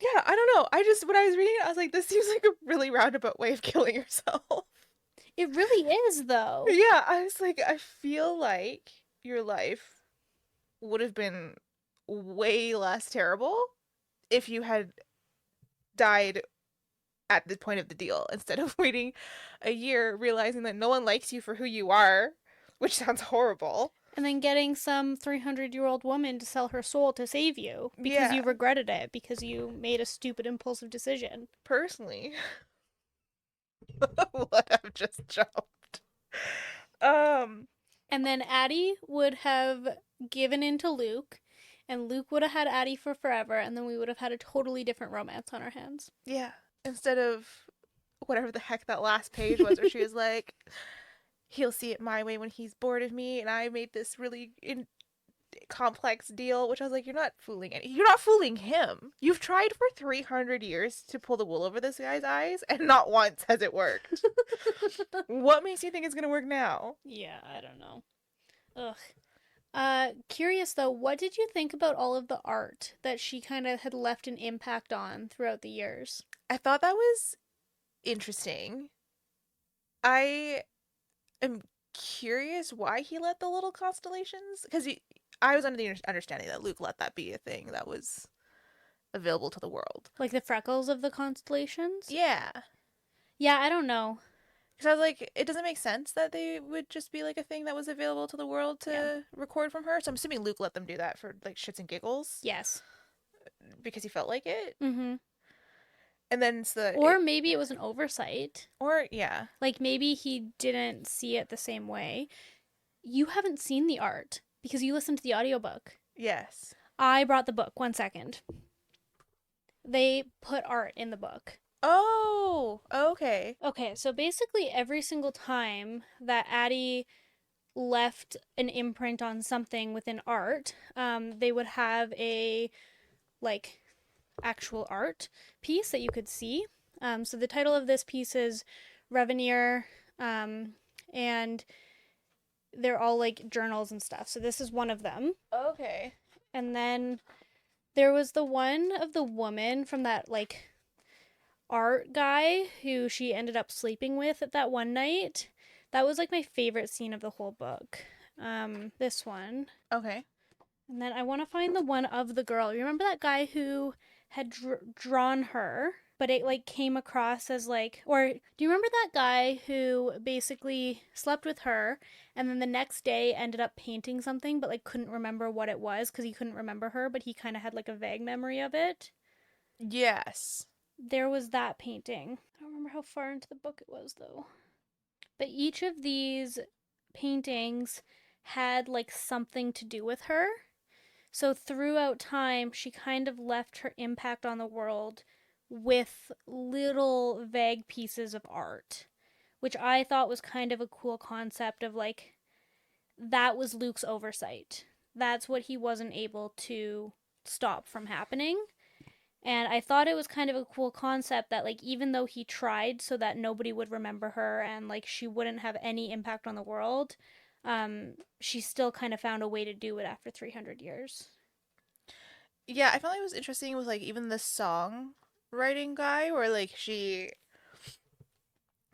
Speaker 2: Yeah, I don't know. I just when I was reading it, I was like, this seems like a really roundabout way of killing yourself.
Speaker 1: It really is, though.
Speaker 2: Yeah, I was like, I feel like your life would have been way less terrible if you had died at the point of the deal instead of waiting a year realizing that no one likes you for who you are, which sounds horrible.
Speaker 1: And then getting some 300-year-old woman to sell her soul to save you because
Speaker 2: Yeah,
Speaker 1: you regretted it, because you made a stupid, impulsive decision.
Speaker 2: personally, what I've just jumped. Um,
Speaker 1: And then Addie would have given in to Luke, and Luke would have had Addie for forever, and then we would have had a totally different romance on our hands.
Speaker 2: yeah, instead of whatever the heck that last page was where she was like, he'll see it my way when he's bored of me, and I made this really complex deal, which I was like, you're not fooling him. You've tried for 300 years to pull the wool over this guy's eyes, and not once has it worked. What makes you think it's gonna work now?
Speaker 1: Yeah, I don't know. Ugh. Curious though, what did you think about all of the art that she kind of had left an impact on throughout the years?
Speaker 2: I thought that was interesting. I am curious why he let the little constellations, because I was under the understanding that Luke let that be a thing that was available to the world.
Speaker 1: Like the freckles of the constellations?
Speaker 2: Yeah.
Speaker 1: Yeah, I don't know.
Speaker 2: Because I was like, it doesn't make sense that they would just be like a thing that was available to the world
Speaker 1: Yeah.
Speaker 2: to record from her. So I'm assuming Luke let them do that for like shits and giggles
Speaker 1: Yes.
Speaker 2: because he felt like it.
Speaker 1: Mm-hmm.
Speaker 2: And then so
Speaker 1: Or maybe it was an oversight.
Speaker 2: or yeah,
Speaker 1: Like maybe he didn't see it the same way. You haven't seen the art because you listened to the audiobook.
Speaker 2: yes.
Speaker 1: I brought the book. 1 second. They put art in the book.
Speaker 2: Oh, okay.
Speaker 1: Okay, so basically every single time that Addie left an imprint on something within art, they would have a like actual art piece that you could see. So the title of this piece is Revenir, and they're all like journals and stuff. So this is one of them.
Speaker 2: Okay.
Speaker 1: And then there was the one of the woman from that like art guy who she ended up sleeping with at that one night. That was like my favorite scene of the whole book. This one.
Speaker 2: Okay.
Speaker 1: And then I want to find the one of the girl. You remember that guy who had drawn her, but it like came across as like, or do you remember that guy who basically slept with her and then the next day ended up painting something, but like couldn't remember what it was because he couldn't remember her, but he kind of had like a vague memory of it?
Speaker 2: Yes.
Speaker 1: There was that painting. I don't remember how far into the book it was though. But each of these paintings had like something to do with her. So throughout time, she kind of left her impact on the world with little vague pieces of art, which I thought was kind of a cool concept of like, that was Luke's oversight. That's what he wasn't able to stop from happening. And I thought it was kind of a cool concept that, like, even though he tried so that nobody would remember her and, like, she wouldn't have any impact on the world, she still kind of found a way to do it after 300 years.
Speaker 2: Yeah, I felt like it was interesting with like even the song writing guy where like she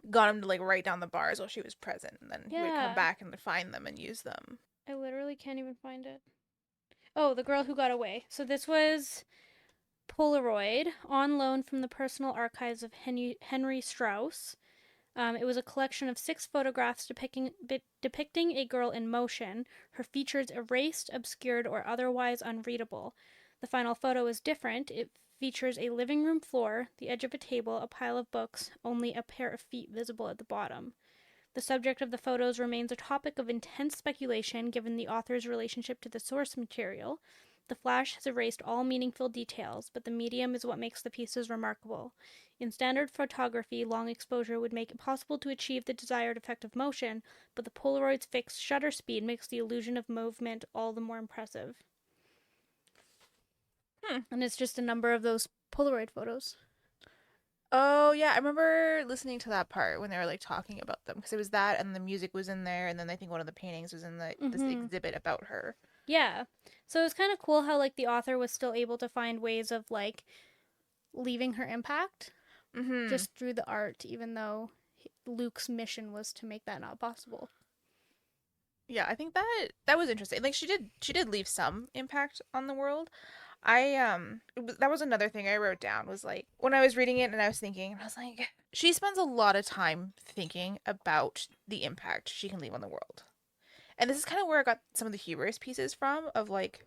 Speaker 2: got him to like write down the bars while she was present and then he would come
Speaker 1: Yeah,
Speaker 2: back and find them and use them.
Speaker 1: I literally can't even find it. Oh, The Girl Who Got Away. So this was Polaroid on loan from the personal archives of Henry Strauss. It was a collection of 6 photographs depicting a girl in motion, her features erased, obscured, or otherwise unreadable. The final photo is different. It features a living room floor, the edge of a table, a pile of books, only a pair of feet visible at the bottom. The subject of the photos remains a topic of intense speculation given the author's relationship to the source material. The flash has erased all meaningful details, but the medium is what makes the pieces remarkable. In standard photography, long exposure would make it possible to achieve the desired effect of motion, but the Polaroid's fixed shutter speed makes the illusion of movement all the more impressive.
Speaker 2: Hmm.
Speaker 1: And it's just a number of those Polaroid photos.
Speaker 2: Oh yeah, I remember listening to that part when they were like talking about them because it was that and the music was in there and then I think one of the paintings was in the this
Speaker 1: Mm-hmm.
Speaker 2: exhibit about her.
Speaker 1: Yeah. So it was kind of cool how, like, the author was still able to find ways of, like, leaving her impact
Speaker 2: Mm-hmm.
Speaker 1: just through the art, even though Luke's mission was to make that not possible.
Speaker 2: Yeah, I think that was interesting. Like she did leave some impact on the world. That was another thing I wrote down was like when I was reading it and I was thinking and I was like she spends a lot of time thinking about the impact she can leave on the world. And this is kind of where I got some of the humorous pieces from of like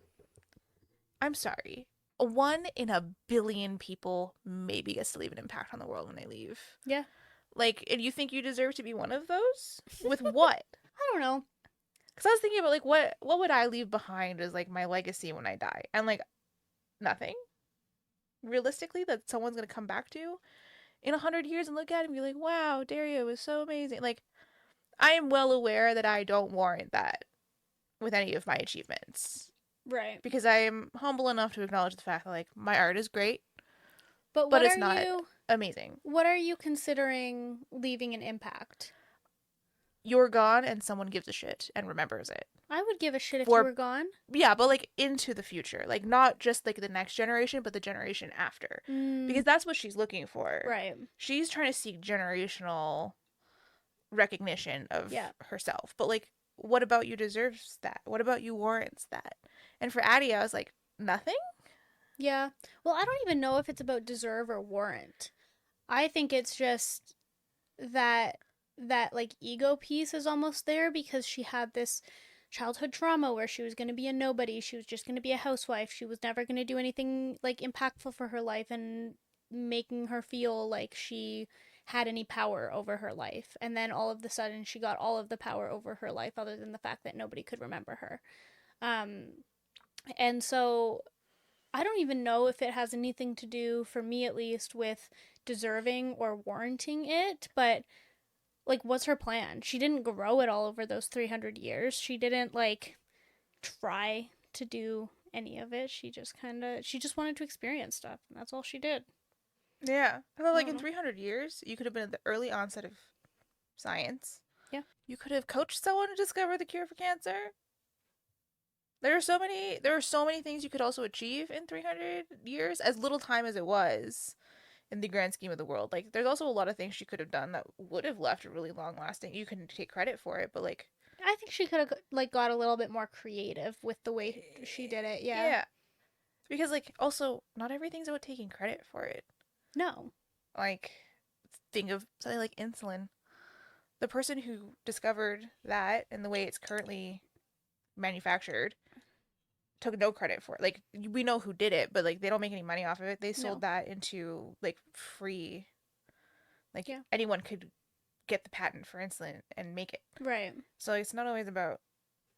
Speaker 2: I'm sorry. One in a billion people maybe gets to leave an impact on the world when they leave.
Speaker 1: Yeah.
Speaker 2: Like, and you think you deserve to be one of those? With what?
Speaker 1: I don't know.
Speaker 2: Because I was thinking about like what would I leave behind as like my legacy when I die? And like nothing realistically that someone's gonna come back to in 100 years and look at it and be like, wow, Daria was so amazing. Like I am well aware that I don't warrant that with any of my achievements
Speaker 1: Right.
Speaker 2: because I am humble enough to acknowledge the fact that like my art is great,
Speaker 1: But
Speaker 2: but it's not amazing.
Speaker 1: what are you considering leaving an impact?
Speaker 2: You're gone and someone gives a shit and remembers it.
Speaker 1: I would give a shit if you
Speaker 2: For
Speaker 1: were gone.
Speaker 2: yeah, but like into the future. Like not just like the next generation, but the generation after.
Speaker 1: Mm,
Speaker 2: Because that's what she's looking for.
Speaker 1: right.
Speaker 2: She's trying to seek generational recognition of
Speaker 1: Yeah.
Speaker 2: herself. But like what about you deserves that? What about you warrants that? And for Addie, I was like, nothing?
Speaker 1: Yeah. Well, I don't even know if it's about deserve or warrant. I think it's just that like ego piece is almost there because she had this childhood trauma where she was going to be a nobody, she was just going to be a housewife, she was never going to do anything like impactful for her life and making her feel like she had any power over her life. And then all of the sudden she got all of the power over her life other than the fact that nobody could remember her. Um and so I don't even know if it has anything to do, for me at least, with deserving or warranting it, but like, what's her plan? She didn't grow it all over those 300 years. She didn't, like, try to do any of it. She just wanted to experience stuff, and that's all she did.
Speaker 2: Yeah. I thought
Speaker 1: I
Speaker 2: like
Speaker 1: don't
Speaker 2: in
Speaker 1: know.
Speaker 2: 300 years, you could have been at the early onset of science.
Speaker 1: Yeah.
Speaker 2: You could have coached someone to discover the cure for cancer. There are so many things you could also achieve in 300 years as little time as it was in the grand scheme of the world. Like there's also a lot of things she could have done that would have left a really long lasting. You can take credit for it, but like
Speaker 1: I think she could have, like, got a little bit more creative with the way she did it. Yeah.
Speaker 2: yeah, because like also not everything's about taking credit for it.
Speaker 1: No.
Speaker 2: Like think of something like insulin. The person who discovered that and the way it's currently manufactured took no credit for it. Like we know who did it, but like they don't make any money off of it. They sold
Speaker 1: No.
Speaker 2: that into like free. Like
Speaker 1: Yeah.
Speaker 2: anyone could get the patent for insulin and make it.
Speaker 1: Right.
Speaker 2: So like, it's not always about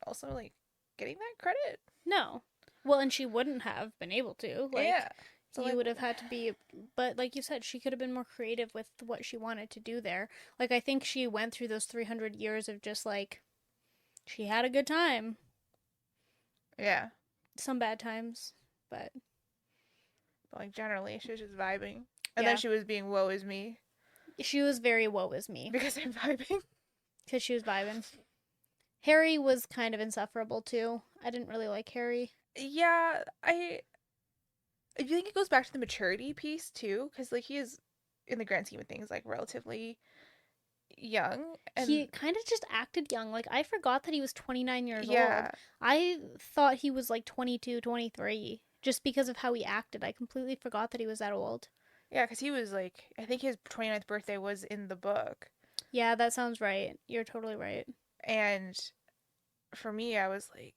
Speaker 2: also like getting that credit.
Speaker 1: No. Well, and she wouldn't have been able to.
Speaker 2: Yeah.
Speaker 1: Like,
Speaker 2: So
Speaker 1: you
Speaker 2: like
Speaker 1: would have had to be, but like you said, she could have been more creative with what she wanted to do there. Like, I think she went through those 300 years of just like, she had a good time,
Speaker 2: yeah.
Speaker 1: some bad times, but
Speaker 2: Like, generally, she was just vibing. And then
Speaker 1: Yeah.
Speaker 2: she was being woe is me
Speaker 1: She was very woe is me
Speaker 2: because I'm vibing.
Speaker 1: because she was vibing. Harry was kind of insufferable too. I didn't really like Harry.
Speaker 2: Yeah, I think it goes back to the maturity piece too, because like he is, in the grand scheme of things, like relatively young,
Speaker 1: He
Speaker 2: and
Speaker 1: kind of just acted young. Like, I forgot that he was 29 years old.
Speaker 2: yeah,
Speaker 1: I thought he was like 22, 23, just because of how he acted. I completely forgot that he was that old.
Speaker 2: yeah, because he was like, I think his 29th birthday was in the book,
Speaker 1: Yeah, that sounds right. You're totally right.
Speaker 2: and for me, I was like,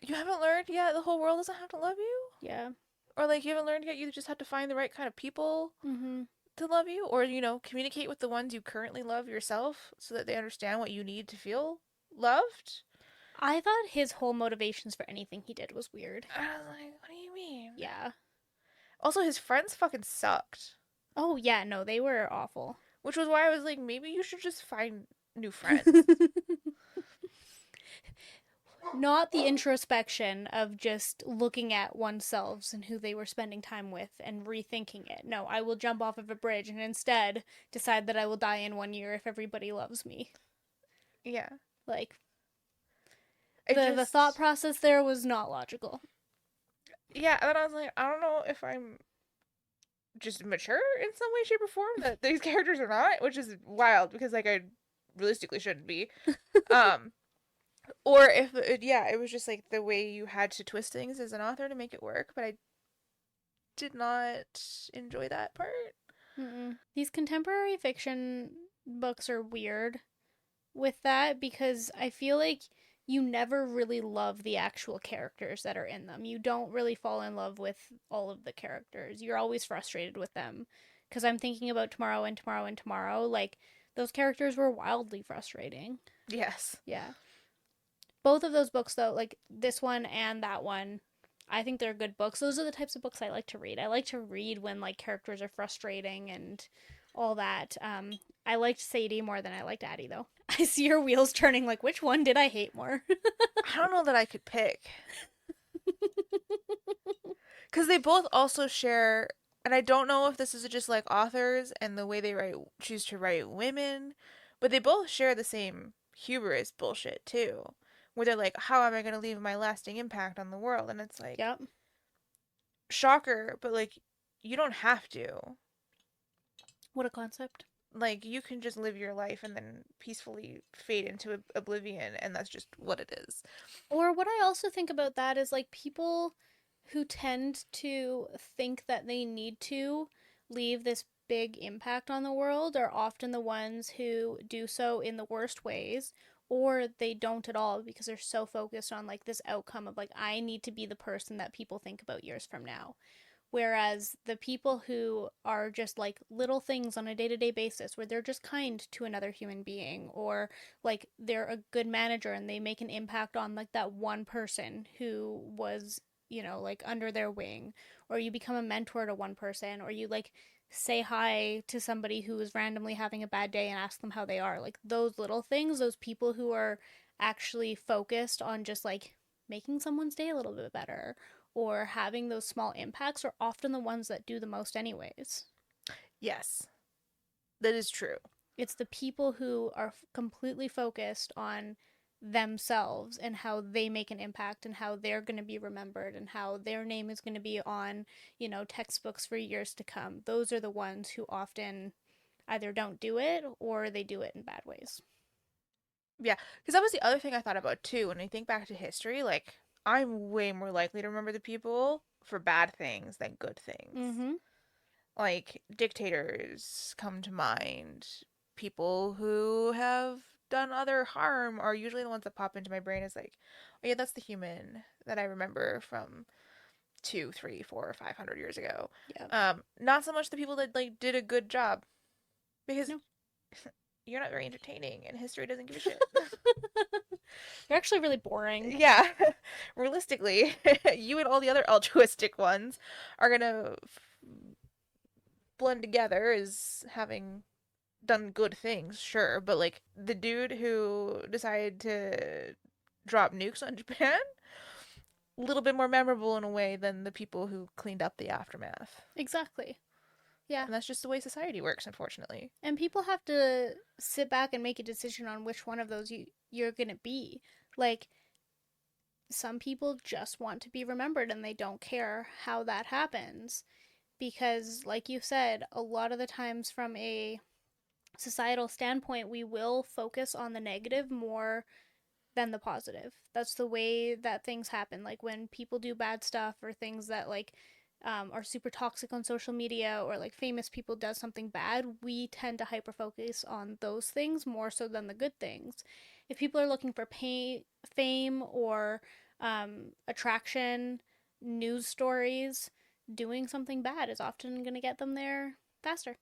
Speaker 2: you haven't learned yet. The whole world doesn't have to love you,
Speaker 1: Yeah.
Speaker 2: or like you haven't learned yet. You just have to find the right kind of people
Speaker 1: Mhm.
Speaker 2: to love you, or communicate with the ones you currently love yourself, so that they understand what you need to feel loved.
Speaker 1: I thought his whole motivations for anything he did was weird.
Speaker 2: I was like, what do you mean?
Speaker 1: Yeah.
Speaker 2: Also, his friends fucking sucked.
Speaker 1: Oh, yeah, no, they were awful.
Speaker 2: Which was why I was like, maybe you should just find new friends.
Speaker 1: Not the introspection of just looking at oneself and who they were spending time with and rethinking it. No, I will jump off of a bridge and instead decide that I will die in 1 year if everybody loves me.
Speaker 2: Yeah.
Speaker 1: Like,
Speaker 2: I
Speaker 1: the thought
Speaker 2: just,
Speaker 1: process there was not logical.
Speaker 2: yeah, and then I was like, I don't know if I'm just mature in some way, shape, or form that these characters are not, which is wild because, like, I realistically shouldn't be. Um, or if, yeah, it was just like the way you had to twist things as an author to make it work, but I did not enjoy that part.
Speaker 1: Mm-mm. These contemporary fiction books are weird with that because I feel like you never really love the actual characters that are in them. You don't really fall in love with all of the characters. You're always frustrated with them. Because I'm thinking about Tomorrow and Tomorrow and Tomorrow. Like, those characters were wildly frustrating.
Speaker 2: Yes.
Speaker 1: Yeah. Both of those books, though, like this one and that one, I think they're good books. Those are the types of books I like to read. I like to read when like characters are frustrating and all that. I liked Sadie more than I liked Addie, though. I see her wheels turning. Like, which one did I hate more?
Speaker 2: I don't know that I could pick. Because they both also share, and I don't know if this is just like authors and the way they choose to write women, but they both share the same hubris bullshit too, where they're like, how am I going to leave my lasting impact on the world? And it's like,
Speaker 1: Yep.
Speaker 2: shocker, but like, you don't have to.
Speaker 1: What a concept.
Speaker 2: Like, you can just live your life and then peacefully fade into oblivion, and that's just what it is.
Speaker 1: Or what I also think about that is like people who tend to think that they need to leave this big impact on the world are often the ones who do so in the worst ways, or they don't at all because they're so focused on like this outcome of like I need to be the person that people think about years from now. Whereas the people who are just like little things on a day to day basis, where they're just kind to another human being, or like they're a good manager and they make an impact on like that one person who was, like under their wing, or you become a mentor to one person, or you like say hi to somebody who is randomly having a bad day and ask them how they are. Like those little things, those people who are actually focused on just like making someone's day a little bit better or having those small impacts are often the ones that do the most, anyways.
Speaker 2: Yes, that is true.
Speaker 1: It's the people who are completely focused on themselves and how they make an impact and how they're going to be remembered and how their name is going to be on, textbooks for years to come. Those are the ones who often either don't do it or they do it in bad ways.
Speaker 2: Yeah, because that was the other thing I thought about too. When I think back to history, like I'm way more likely to remember the people for bad things than good things.
Speaker 1: Mm-hmm.
Speaker 2: Like dictators come to mind. People who have done other harm are usually the ones that pop into my brain as like, oh yeah, that's the human that I remember from 2, 3, 4, 500 years ago.
Speaker 1: Yeah.
Speaker 2: Not so much the people that like did a good job because
Speaker 1: No.
Speaker 2: you're not very entertaining and history doesn't give a shit.
Speaker 1: They're actually really boring.
Speaker 2: Yeah, realistically, you and all the other altruistic ones are gonna blend together as having done good things, sure, but like the dude who decided to drop nukes on Japan, little bit more memorable in a way than the people who cleaned up the aftermath.
Speaker 1: Exactly. Yeah.
Speaker 2: And that's just the way society works, unfortunately.
Speaker 1: And people have to sit back and make a decision on which one of those you're going to be. Like, some people just want to be remembered and they don't care how that happens because, like you said, a lot of the times from a societal standpoint, we will focus on the negative more than the positive. That's the way that things happen. Like when people do bad stuff or things that like are super toxic on social media, or like famous people does something bad, we tend to hyper focus on those things more so than the good things. If people are looking for fame or attraction, news stories, doing something bad is often going to get them there faster.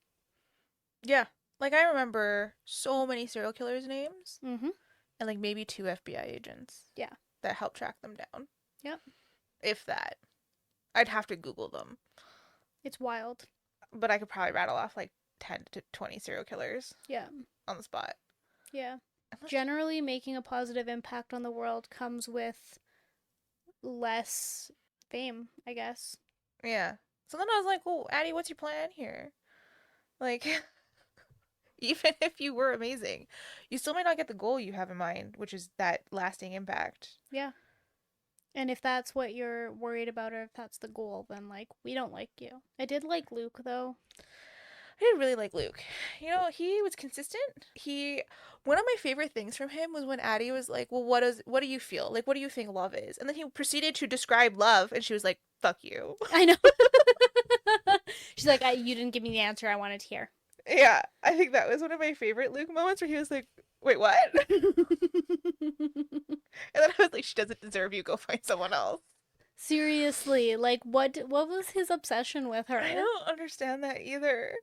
Speaker 2: Yeah. Like, I remember so many serial killers' names,
Speaker 1: Mm-hmm.
Speaker 2: and like maybe two FBI agents
Speaker 1: Yeah.
Speaker 2: that helped track them down.
Speaker 1: Yep.
Speaker 2: If that. I'd have to Google them.
Speaker 1: It's wild.
Speaker 2: But I could probably rattle off like 10 to 20 serial killers
Speaker 1: Yeah.
Speaker 2: on the spot.
Speaker 1: Yeah. Generally, making a positive impact on the world comes with less fame, I guess.
Speaker 2: Yeah. So then I was like, well, Addie, what's your plan here? Like, even if you were amazing, you still might not get the goal you have in mind, which is that lasting impact.
Speaker 1: Yeah. And if that's what you're worried about, or if that's the goal, then like, we don't like you. I did like Luke, though.
Speaker 2: I did really like Luke. You know, he was consistent. One of my favorite things from him was when Addie was like, "Well, what do you feel? Like, what do you think love is?" And then he proceeded to describe love, and she was like, "Fuck you."
Speaker 1: I know. She's like, you didn't give me the answer I wanted to hear.
Speaker 2: Yeah, I think that was one of my favorite Luke moments where he was like, "Wait, what?" And then I was like, "She doesn't deserve you. Go find someone else."
Speaker 1: Seriously, like what was his obsession with
Speaker 2: I
Speaker 1: her?
Speaker 2: don't understand that either.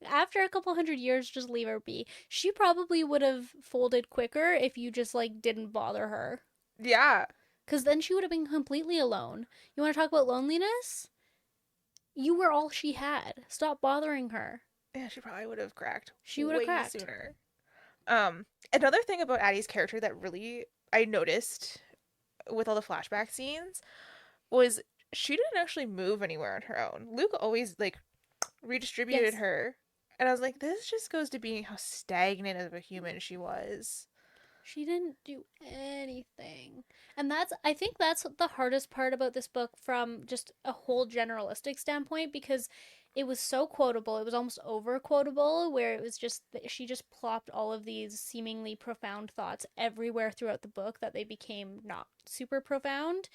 Speaker 1: After a couple hundred years, just leave her be. She probably would have folded quicker if you just like didn't bother her.
Speaker 2: Yeah.
Speaker 1: Cuz then she would have been completely alone. You want to talk about loneliness? You were all she had. Stop bothering her.
Speaker 2: Yeah, she probably would have cracked
Speaker 1: She would have
Speaker 2: way
Speaker 1: cracked.
Speaker 2: sooner. Another thing about Addie's character that really I noticed with all the flashback scenes was she didn't actually move anywhere on her own. Luke always like redistributed
Speaker 1: Yes.
Speaker 2: her. And I was like, this just goes to being how stagnant of a human she was.
Speaker 1: She didn't do anything. And I think that's the hardest part about this book from just a whole generalistic standpoint, because it was so quotable. It was almost over quotable, where it was just she just plopped all of these seemingly profound thoughts everywhere throughout the book that they became not super profound.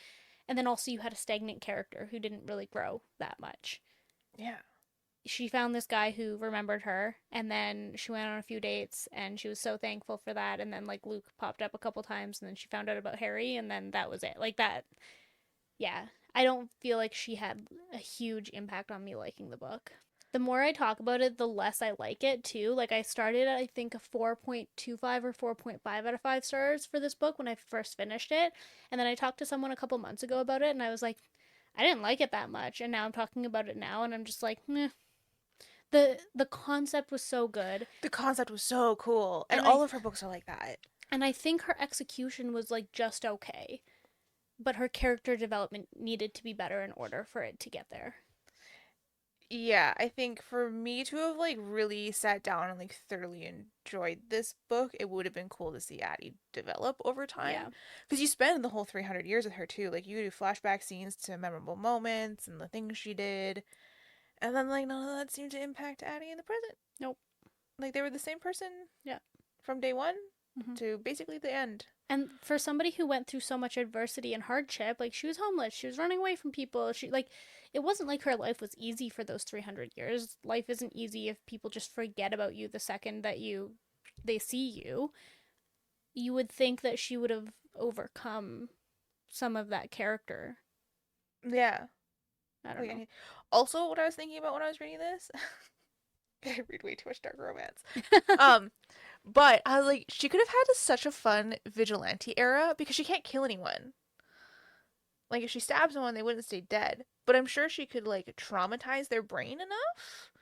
Speaker 1: And then also you had a stagnant character who didn't really grow that much.
Speaker 2: Yeah.
Speaker 1: She found this guy who remembered her, and then she went on a few dates and she was so thankful for that, and then like Luke popped up a couple times, and then she found out about Harry, and then that was it. Like that. Yeah, I don't feel like she had a huge impact on me liking the book. The more I talk about it, the less I like it too. Like I started at I think a 4.25 or 4.5 out of 5 stars for this book when I first finished it, and then I talked to someone a couple months ago about it, and I was like, I didn't like it that much, and now I'm talking about it now, and I'm just like, meh. The concept was so good,
Speaker 2: The concept was so cool. And
Speaker 1: and
Speaker 2: all of her books are like that.
Speaker 1: I think her execution was like just okay, but her character development needed to be better in order for it to get there.
Speaker 2: Yeah, I think for me to have like really sat down and like thoroughly enjoyed this book, it would have been cool to see Addie develop over time.
Speaker 1: Yeah.
Speaker 2: Because you spend the whole 300 years with her too. Like you do flashback scenes to memorable moments and the things she did. And then like none of that seemed to impact Addie in the present.
Speaker 1: Nope.
Speaker 2: Like they were the same person
Speaker 1: Yeah.
Speaker 2: from day one
Speaker 1: Mm-hmm.
Speaker 2: to basically the end.
Speaker 1: And for somebody who went through so much adversity and hardship, like she was homeless, she was running away from people. She like it wasn't like her life was easy for those 300 years. Life isn't easy if people just forget about you the second that they see you. You would think that she would have overcome some of that character.
Speaker 2: Yeah.
Speaker 1: I don't know.
Speaker 2: Also, what I was thinking about when I was reading this, I read way too much dark romance. But I was like, she could have had such a fun vigilante era because she can't kill anyone. Like if she stabs someone, they wouldn't stay dead. But I'm sure she could like traumatize their brain enough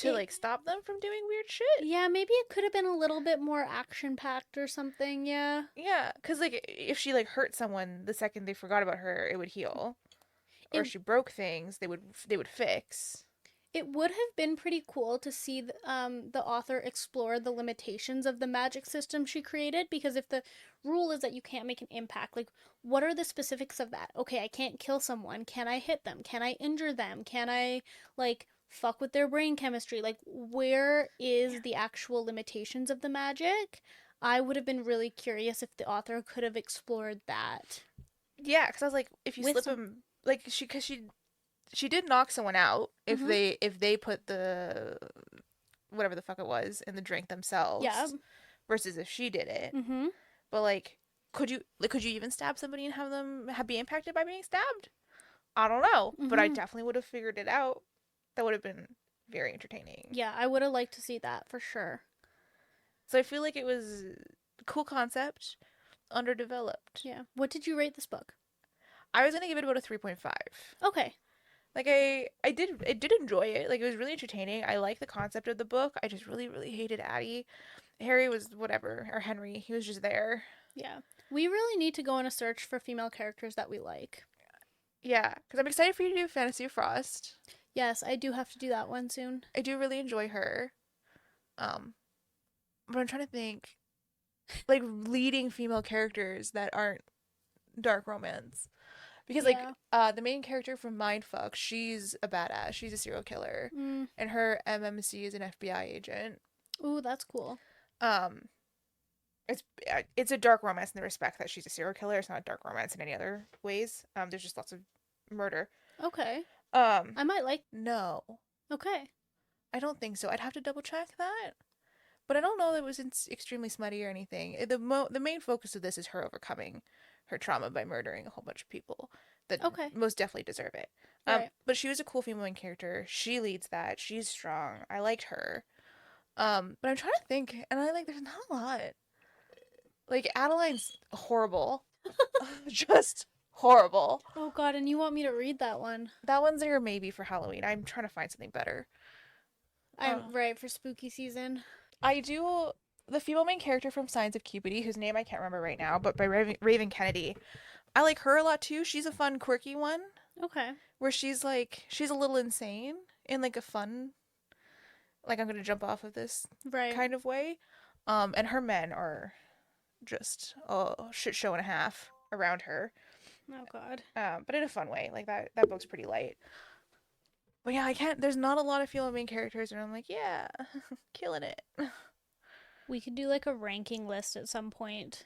Speaker 2: to
Speaker 1: It,
Speaker 2: like stop them from doing weird shit.
Speaker 1: yeah, maybe it could have been a little bit more action packed or something. Yeah.
Speaker 2: Yeah, because like if she like hurt someone the second they forgot about her, it would heal. Or
Speaker 1: It
Speaker 2: if she broke things, they would fix.
Speaker 1: it would have been pretty cool to see the author explore the limitations of the magic system she created, because if the rule is that you can't make an impact, like what are the specifics of that? Okay, I can't kill someone. Can I hit them? Can I injure them? Can I like fuck with their brain chemistry? Like where
Speaker 2: Yeah.
Speaker 1: is the actual limitations of the magic? I would have been really curious if the author could have explored that
Speaker 2: Yeah, because I was like, if you
Speaker 1: with
Speaker 2: slip
Speaker 1: some.
Speaker 2: them, like because she did knock someone out
Speaker 1: Mhm.
Speaker 2: if they put the whatever the fuck it was in the drink
Speaker 1: Yeah.
Speaker 2: themselves versus if she did it.
Speaker 1: Mhm.
Speaker 2: But like, could you even stab somebody and have them be impacted by being stabbed? I don't know, but I
Speaker 1: Mhm.
Speaker 2: definitely would have figured it out. That would have been very entertaining.
Speaker 1: Yeah, I would have liked to see that for sure.
Speaker 2: So I feel like it was a cool concept, underdeveloped.
Speaker 1: Yeah. What did you rate this book?
Speaker 2: I was gonna give it about a 3.5.
Speaker 1: Okay.
Speaker 2: Like I did enjoy it. Like it was really entertaining. I like the concept of the book. I just really hated Addie. Harry was whatever, or Henry. He was just there.
Speaker 1: Yeah. We really need to go on a search for female characters that we like.
Speaker 2: Yeah, because I'm excited for you to do Fantasy of Frost.
Speaker 1: Yes, I do have to do that one soon.
Speaker 2: I do really enjoy her. Um, but I'm trying to think like leading female characters that aren't dark romance. Because like
Speaker 1: Yeah.
Speaker 2: the main character from Mindfuck, she's a badass. She's a serial killer.
Speaker 1: Mm.
Speaker 2: And her MMC is an FBI agent.
Speaker 1: Ooh, that's cool.
Speaker 2: Um it's a dark romance in the respect that she's a serial killer. It's not a dark romance in any other ways. There's just lots of murder.
Speaker 1: Okay.
Speaker 2: Um
Speaker 1: I might like.
Speaker 2: no.
Speaker 1: Okay.
Speaker 2: I don't think so. I'd have to double check that. But I don't know that it was extremely smutty or anything. The main focus of this is her overcoming her trauma by murdering a whole bunch of people that
Speaker 1: Okay.
Speaker 2: most definitely deserve it.
Speaker 1: Right.
Speaker 2: But she was a cool female main character. She leads that. She's strong. I liked her. But I'm trying to think, and I like there's not a lot. Like Adeline's horrible, just horrible.
Speaker 1: Oh god, and you want me to read that one?
Speaker 2: That one's your maybe for Halloween. I'm trying to find something better. Uh,
Speaker 1: I'm right for spooky season.
Speaker 2: I do the female main character from Signs of Cupidity, whose name I can't remember right now, but by Raven Kennedy. I like her a lot too. She's a fun, quirky one
Speaker 1: Okay.
Speaker 2: where she's a little insane in like a fun, like I'm gonna jump off of this
Speaker 1: Right.
Speaker 2: kind of way. And her men are just a shit show and a half around her.
Speaker 1: Oh god.
Speaker 2: But in a fun way. Like that book's pretty light. But yeah, I can't. There's not a lot of female main characters, and I'm like, yeah, killing it.
Speaker 1: We could do like a ranking list at some point.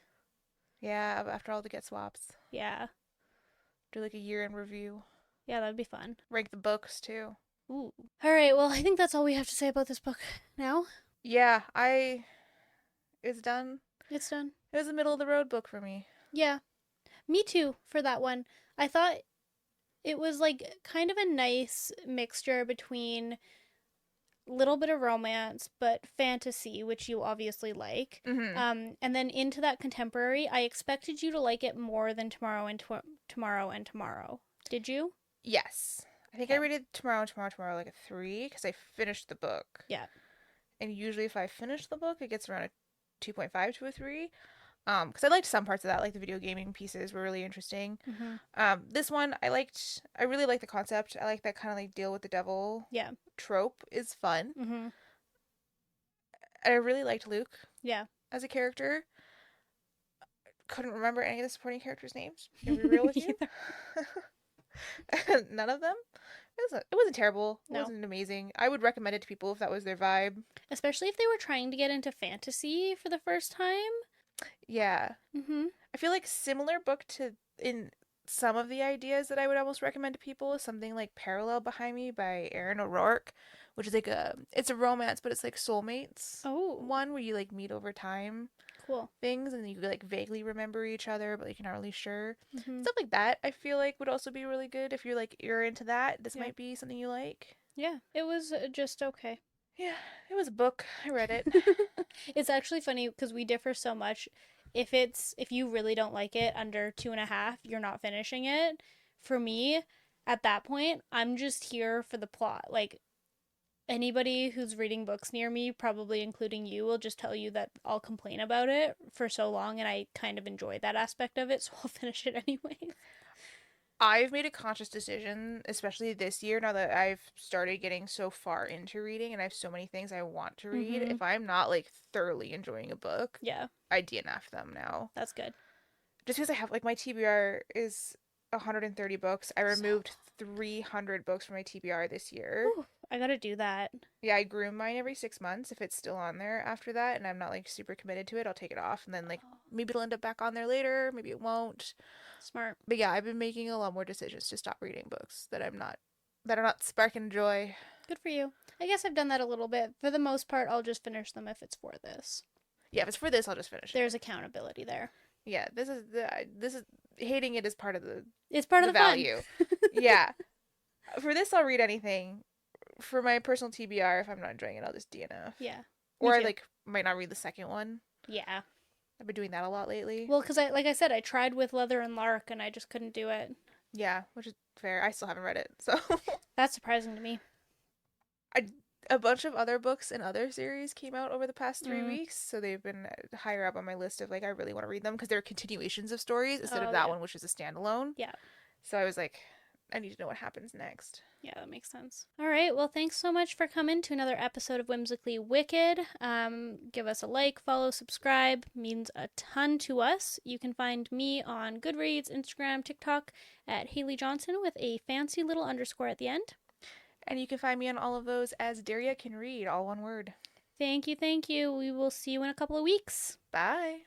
Speaker 2: Yeah, after all the get swaps,
Speaker 1: Yeah.
Speaker 2: do like a year in review.
Speaker 1: Yeah, that'd be fun.
Speaker 2: Rank the books too.
Speaker 1: Ooh. All right, well, I think that's all we have to say about this book now.
Speaker 2: Yeah, it's done.
Speaker 1: It's done.
Speaker 2: It was a middle of the road book for me.
Speaker 1: Yeah. Me too for that one. I thought it was like kind of a nice mixture between little bit of romance but fantasy, which you obviously like.
Speaker 2: Mm-hmm.
Speaker 1: And then into that contemporary. I expected you to like it more than Tomorrow and Tomorrow and Tomorrow. Did you?
Speaker 2: Yes. I think I
Speaker 1: Okay.
Speaker 2: rated Tomorrow like a 3 because I finished the book.
Speaker 1: Yeah.
Speaker 2: And usually if I finish the book, it gets around a 2.5 to a 3. Because I liked some parts of that, like the video gaming pieces were really interesting.
Speaker 1: Mhm.
Speaker 2: This one I really like the concept. I like that kind of like deal with the devil
Speaker 1: Yeah.
Speaker 2: trope is fun.
Speaker 1: Mhm.
Speaker 2: I really liked Luke
Speaker 1: Yeah.
Speaker 2: as a character. Couldn't remember any of the supporting characters' names. To be real with you, none of them. It wasn't terrible. It
Speaker 1: No.
Speaker 2: wasn't amazing. I would recommend it to people if that was their vibe.
Speaker 1: Especially if they were trying to get into fantasy for the first time.
Speaker 2: Yeah,
Speaker 1: Mhm.
Speaker 2: I feel like similar book to in some of the ideas that I would almost recommend to people is something like Parallel Behind Me by Aaron O'Rourke, which is like it's a romance, but it's like soulmates
Speaker 1: Oh,
Speaker 2: one where you like meet over time
Speaker 1: cool.
Speaker 2: things and you like vaguely remember each other, but like you're not really sure.
Speaker 1: Mhm.
Speaker 2: Stuff like that I feel like would also be really good if you're into that. This
Speaker 1: Yeah.
Speaker 2: might be something you like.
Speaker 1: Yeah, it was just okay.
Speaker 2: Yeah, it was a book. I read it.
Speaker 1: It's actually funny because we differ so much. If you really don't like it under 2.5, you're not finishing it. For me, at that point, I'm just here for the plot. Like Anybody who's reading books near me, probably including you, will just tell you that I'll complain about it for so long, and I kind of enjoy that aspect of it, so I'll finish it anyway.
Speaker 2: I've made a conscious decision, especially this year, now that I've started getting so far into reading and I have so many things I want to read.
Speaker 1: Mm-hmm.
Speaker 2: If I'm not like thoroughly enjoying a book,
Speaker 1: Yeah,
Speaker 2: I DNF them now.
Speaker 1: that's good.
Speaker 2: Just because I have like my TBR is 130 books. I
Speaker 1: So,
Speaker 2: removed 300 books from my TBR this year.
Speaker 1: whew, I gotta do that.
Speaker 2: Yeah, I groom mine every 6 months. If it's still on there after that and I'm not like super committed to it, I'll take it off and then like
Speaker 1: Oh,
Speaker 2: maybe it'll end up back on there later, maybe it won't.
Speaker 1: smart.
Speaker 2: But yeah, I've been making a lot more decisions to stop reading books that are not sparking joy.
Speaker 1: Good for you. I guess I've done that a little bit. For the most part, I'll just finish them if it's for this.
Speaker 2: Yeah, if it's for this, I'll just finish it.
Speaker 1: There's accountability there.
Speaker 2: Yeah, this is hating it is part of
Speaker 1: It's part
Speaker 2: the
Speaker 1: of the fun.
Speaker 2: value. Yeah, for this I'll read anything. For my personal TBR, if I'm not enjoying it, I'll just DNF.
Speaker 1: Yeah, me
Speaker 2: Or I
Speaker 1: too.
Speaker 2: like might not read the second one.
Speaker 1: Yeah.
Speaker 2: I've been doing that a lot lately.
Speaker 1: Well, because like I said, I tried with Leather and Lark, and I just couldn't do it.
Speaker 2: Yeah, which is fair. I still haven't read it, so
Speaker 1: That's surprising to me.
Speaker 2: I a bunch of other books and other series came out over the past three
Speaker 1: Mm.
Speaker 2: weeks, so they've been higher up on my list of like I really want to read them because they're continuations of stories instead of
Speaker 1: Oh
Speaker 2: that
Speaker 1: yeah,
Speaker 2: one, which is a standalone.
Speaker 1: yeah,
Speaker 2: So I was like, I need to know what happens next.
Speaker 1: yeah. That makes sense. All right. Well, thanks so much for coming to another episode of Whimsically Wicked. Give us a like, follow, subscribe. Means a ton to us. You can find me on Goodreads, Instagram, TikTok at Haley Johnson with a fancy little underscore at the end.
Speaker 2: And you can find me on all of those as Daria Can Read, all one word.
Speaker 1: Thank you, thank you. We will see you in a couple of weeks.
Speaker 2: Bye.